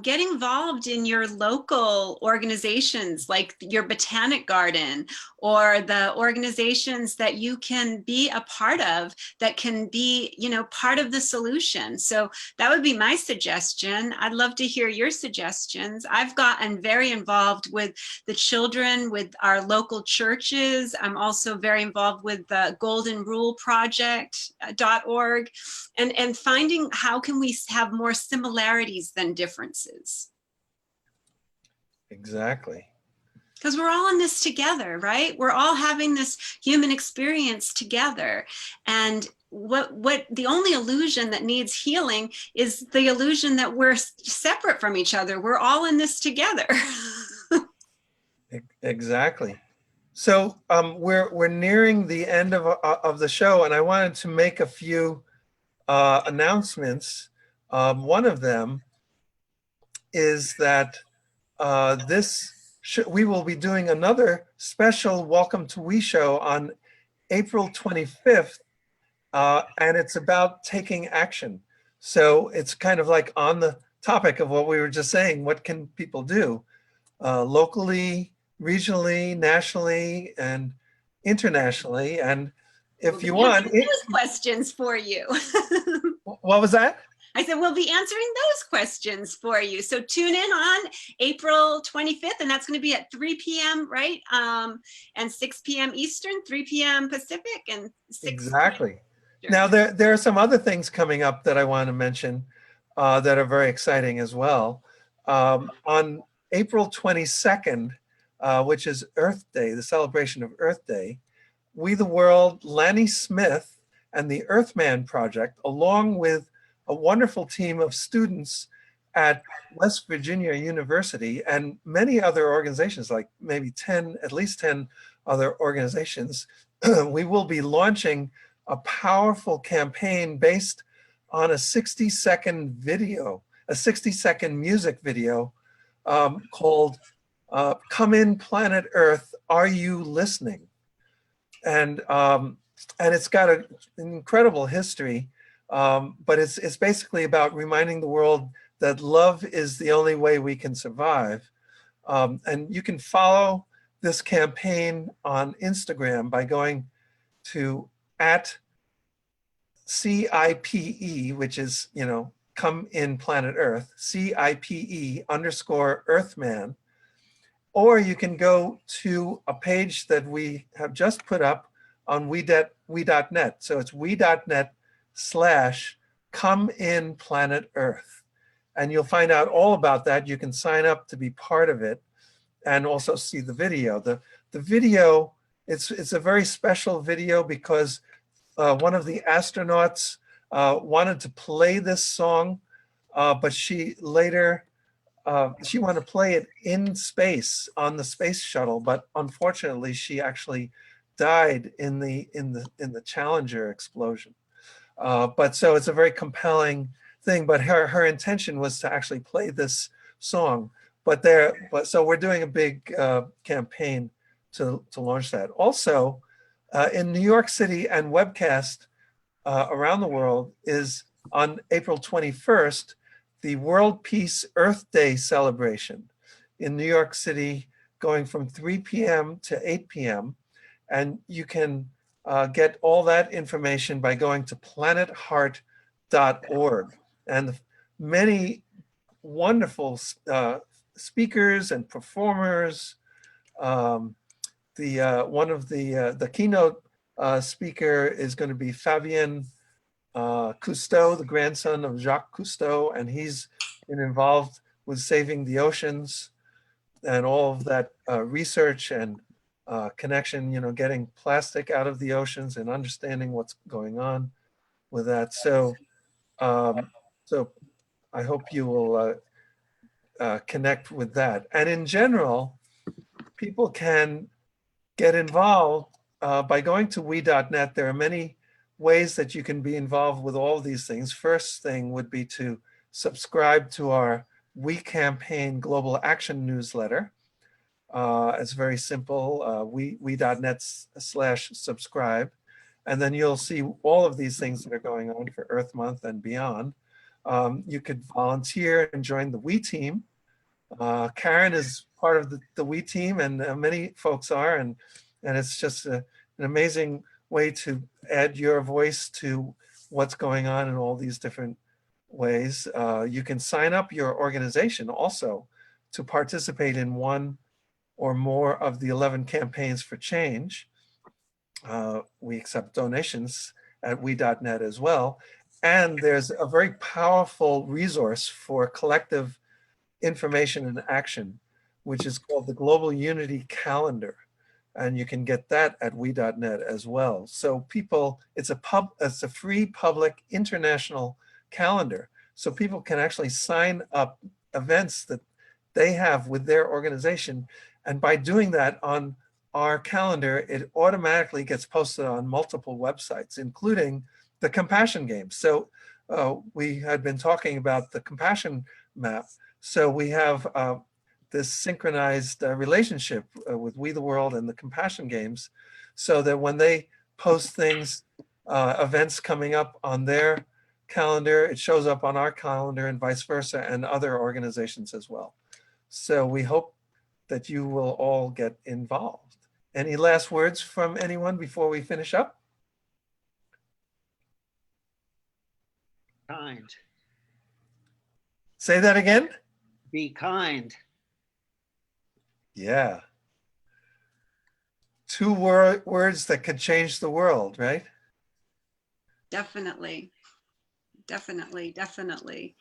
Get involved in your local organizations like your botanic garden, or the organizations that you can be a part of that can be, you know, part of the solution. So that would be my suggestion. I'd love to hear your suggestions. I've gotten very involved with the children, with our local churches. I'm also very involved with the Golden Rule Project.org, and finding how can we have more similarities than differences. Exactly. Because we're all in this together, right? We're all having this human experience together. And what the only illusion that needs healing is the illusion that we're separate from each other. We're all in this together. Exactly. So we're nearing the end of the show, and I wanted to make a few announcements. One of them is that we will be doing another special Welcome to We show on April 25th, and it's about taking action. So it's kind of like on the topic of what we were just saying. What can people do locally, regionally, nationally, and internationally? And if you want, those questions for you. What was that? I said, we'll be answering those questions for you. So tune in on April 25th, and that's going to be at 3 p.m., right? And 6 p.m. Eastern, 3 p.m. Pacific, and 6 Exactly. Now, there are some other things coming up that I want to mention that are very exciting as well. On April 22nd, which is Earth Day, the celebration of Earth Day, We the World, Lanny Smith, and the Earthman Project, along with a wonderful team of students at West Virginia University and many other organizations, like maybe at least 10 other organizations, we will be launching a powerful campaign based on a 60-second video, a 60-second music video called Come In Planet Earth, Are You Listening? And it's got an incredible history, but it's basically about reminding the world that love is the only way we can survive. And you can follow this campaign on Instagram by going to @CIPE, which is, you know, Come In Planet Earth, CIPE_Earthman. Or you can go to a page that we have just put up on we.net. So it's we.net/Come In Planet Earth. And you'll find out all about that. You can sign up to be part of it and also see the video. The video, it's a very special video because one of the astronauts wanted to play this song, but she later, she wanted to play it in space on the space shuttle, but unfortunately she actually died in the Challenger explosion. But so it's a very compelling thing, but her intention was to actually play this song. So we're doing a big campaign to launch that. Also, in New York City and webcast around the world is on April 21st, the World Peace Earth Day celebration in New York City, going from 3 p.m. to 8 p.m. And you can get all that information by going to planetheart.org. And many wonderful speakers and performers. One of the keynote speaker is going to be Fabien Cousteau, the grandson of Jacques Cousteau, and he's been involved with saving the oceans and all of that research and connection, you know, getting plastic out of the oceans and understanding what's going on with that. So, so I hope you will connect with that. And in general, people can get involved by going to we.net. There are many ways that you can be involved with all of these things. First thing would be to subscribe to our We Campaign Global Action newsletter. It's very simple, we.net/subscribe. And then you'll see all of these things that are going on for Earth Month and beyond. You could volunteer and join the We team. Karen is part of the We team, and many folks are, and it's just an amazing way to add your voice to what's going on in all these different ways. You can sign up your organization also to participate in one or more of the 11 campaigns for change. We accept donations at we.net as well. And there's a very powerful resource for collective information and action, which is called the Global Unity Calendar. And you can get that at we.net as well. So people, it's a free public international calendar. So people can actually sign up events that they have with their organization. And by doing that on our calendar, it automatically gets posted on multiple websites, including the Compassion Games. So we had been talking about the Compassion Map. So we have this synchronized relationship with We the World and the Compassion Games, so that when they post things, events coming up on their calendar, it shows up on our calendar and vice versa, and other organizations as well. So we hope that you will all get involved. Any last words from anyone before we finish up? Kind. Say that again. Be kind. Yeah. Two words that could change the world, right? Definitely. Definitely, definitely.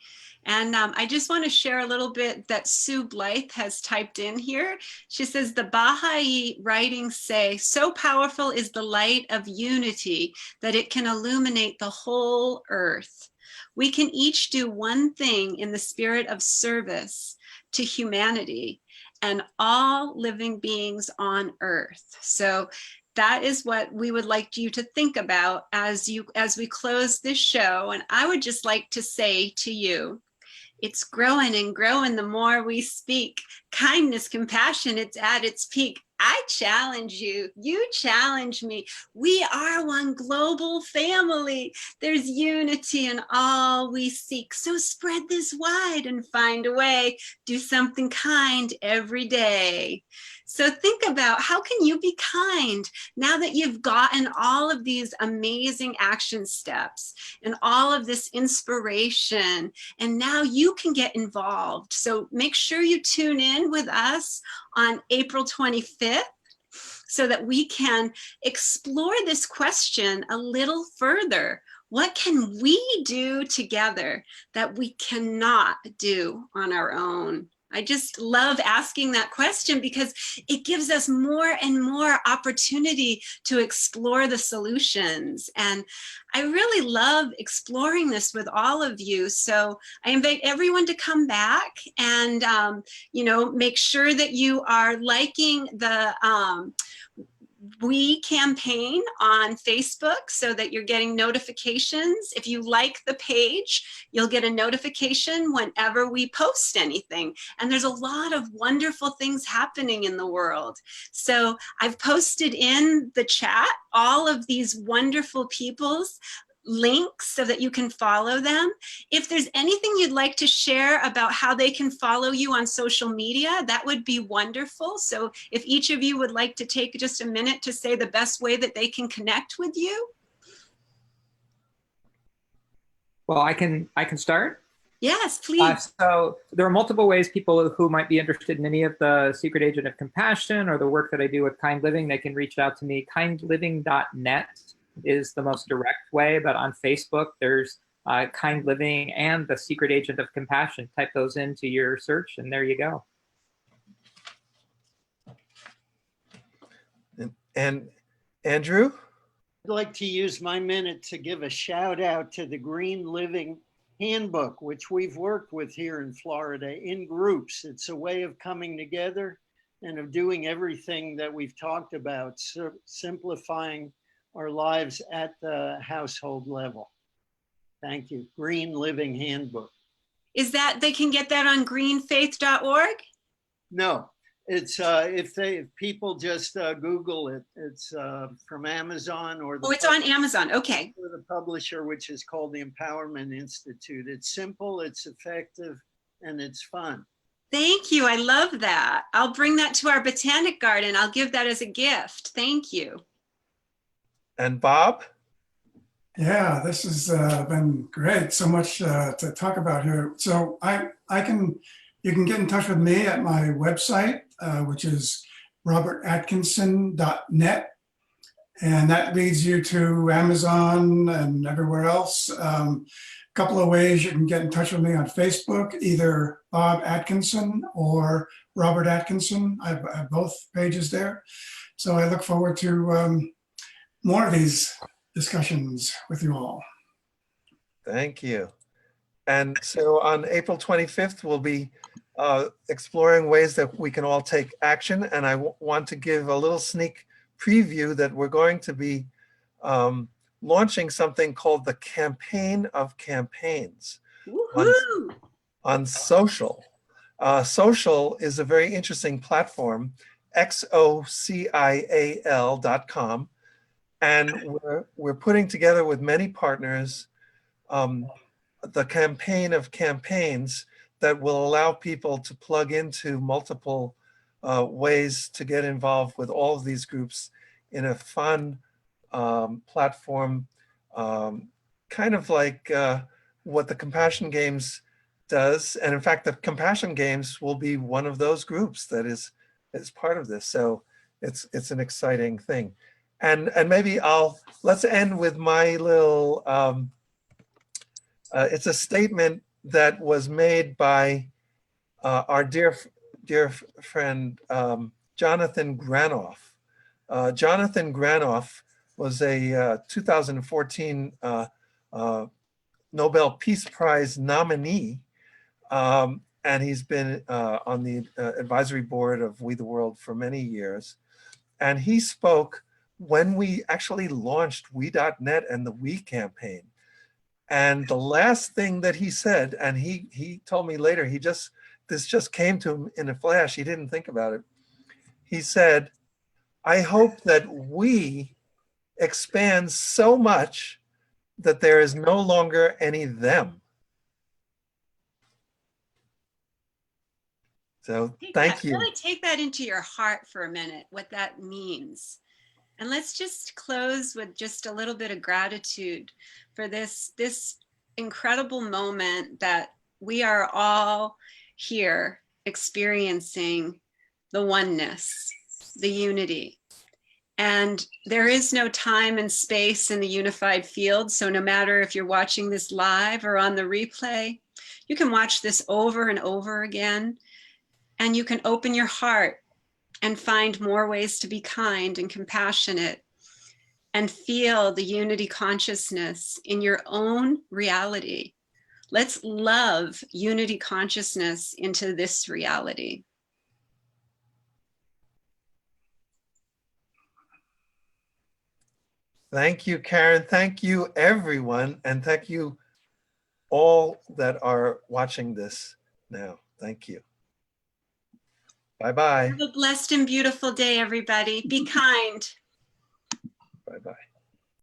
And I just want to share a little bit that Sue Blythe has typed in here. She says, the Baha'i writings say, so powerful is the light of unity that it can illuminate the whole earth. We can each do one thing in the spirit of service to humanity and all living beings on earth. So that is what we would like you to think about as we close this show. And I would just like to say to you, it's growing and growing the more we speak. Kindness, compassion, it's at its peak. I challenge you, you challenge me. We are one global family. There's unity in all we seek. So spread this wide and find a way. Do something kind every day. So think about, how can you be kind now that you've gotten all of these amazing action steps and all of this inspiration, and now you can get involved. So make sure you tune in with us on April 25th so that we can explore this question a little further. What can we do together that we cannot do on our own? I just love asking that question because it gives us more and more opportunity to explore the solutions. And I really love exploring this with all of you. So I invite everyone to come back and, make sure that you are liking the We campaign on Facebook so that you're getting notifications. If you like the page, you'll get a notification whenever we post anything. And there's a lot of wonderful things happening in the world. So I've posted in the chat all of these wonderful people's links so that you can follow them. If there's anything you'd like to share about how they can follow you on social media, that would be wonderful. So if each of you would like to take just a minute to say the best way that they can connect with you. Well, I can start. Yes, please. So there are multiple ways people who might be interested in any of the Secret Agent of Compassion or the work that I do with Kind Living, they can reach out to me. kindliving.net is the most direct way, but on Facebook, there's Kind Living and the Secret Agent of Compassion. Type those into your search and there you go. And Andrew? I'd like to use my minute to give a shout out to the Green Living Handbook, which we've worked with here in Florida in groups. It's a way of coming together and of doing everything that we've talked about, simplifying our lives at the household level. Thank you. Green Living Handbook. Is that, they can get that on greenfaith.org? No, it's if people just Google it, it's from Amazon or the Oh, it's on Amazon. Okay. or the publisher, which is called the Empowerment Institute. It's simple, it's effective, and it's fun. Thank you. I love that. I'll bring that to our botanic garden. I'll give that as a gift. Thank you. And Bob? Yeah, this has been great. So much to talk about here. So you can get in touch with me at my website, which is robertatkinson.net. And that leads you to Amazon and everywhere else. A couple of ways you can get in touch with me on Facebook, either Bob Atkinson or Robert Atkinson. I have both pages there. So I look forward to more of these discussions with you all. Thank you. And so on April 25th, we'll be exploring ways that we can all take action. And I want to give a little sneak preview that we're going to be launching something called the Campaign of Campaigns on social. Social is a very interesting platform, social.com. And we're putting together with many partners the Campaign of Campaigns that will allow people to plug into multiple ways to get involved with all of these groups in a fun platform, kind of like what the Compassion Games does. And in fact, the Compassion Games will be one of those groups that is part of this. So it's an exciting thing. And maybe let's end with my little, it's a statement that was made by our dear friend, Jonathan Granoff. Jonathan Granoff was a 2014 Nobel Peace Prize nominee. And he's been on the advisory board of We the World for many years. And he spoke when we actually launched We.net and the We campaign. And the last thing that he said, and he told me later, this just came to him in a flash, he didn't think about it. He said, I hope that we expand so much that there is no longer any them. So thank you. Really take that into your heart for a minute, what that means. And let's just close with just a little bit of gratitude for this incredible moment that we are all here experiencing the oneness, the unity. And there is no time and space in the unified field. So no matter if you're watching this live or on the replay, you can watch this over and over again. And you can open your heart and find more ways to be kind and compassionate and feel the unity consciousness in your own reality. Let's love unity consciousness into this reality. Thank you, Karen. Thank you, everyone. And thank you all that are watching this now. Thank you. Bye-bye. Have a blessed and beautiful day, everybody. Be kind. Bye-bye.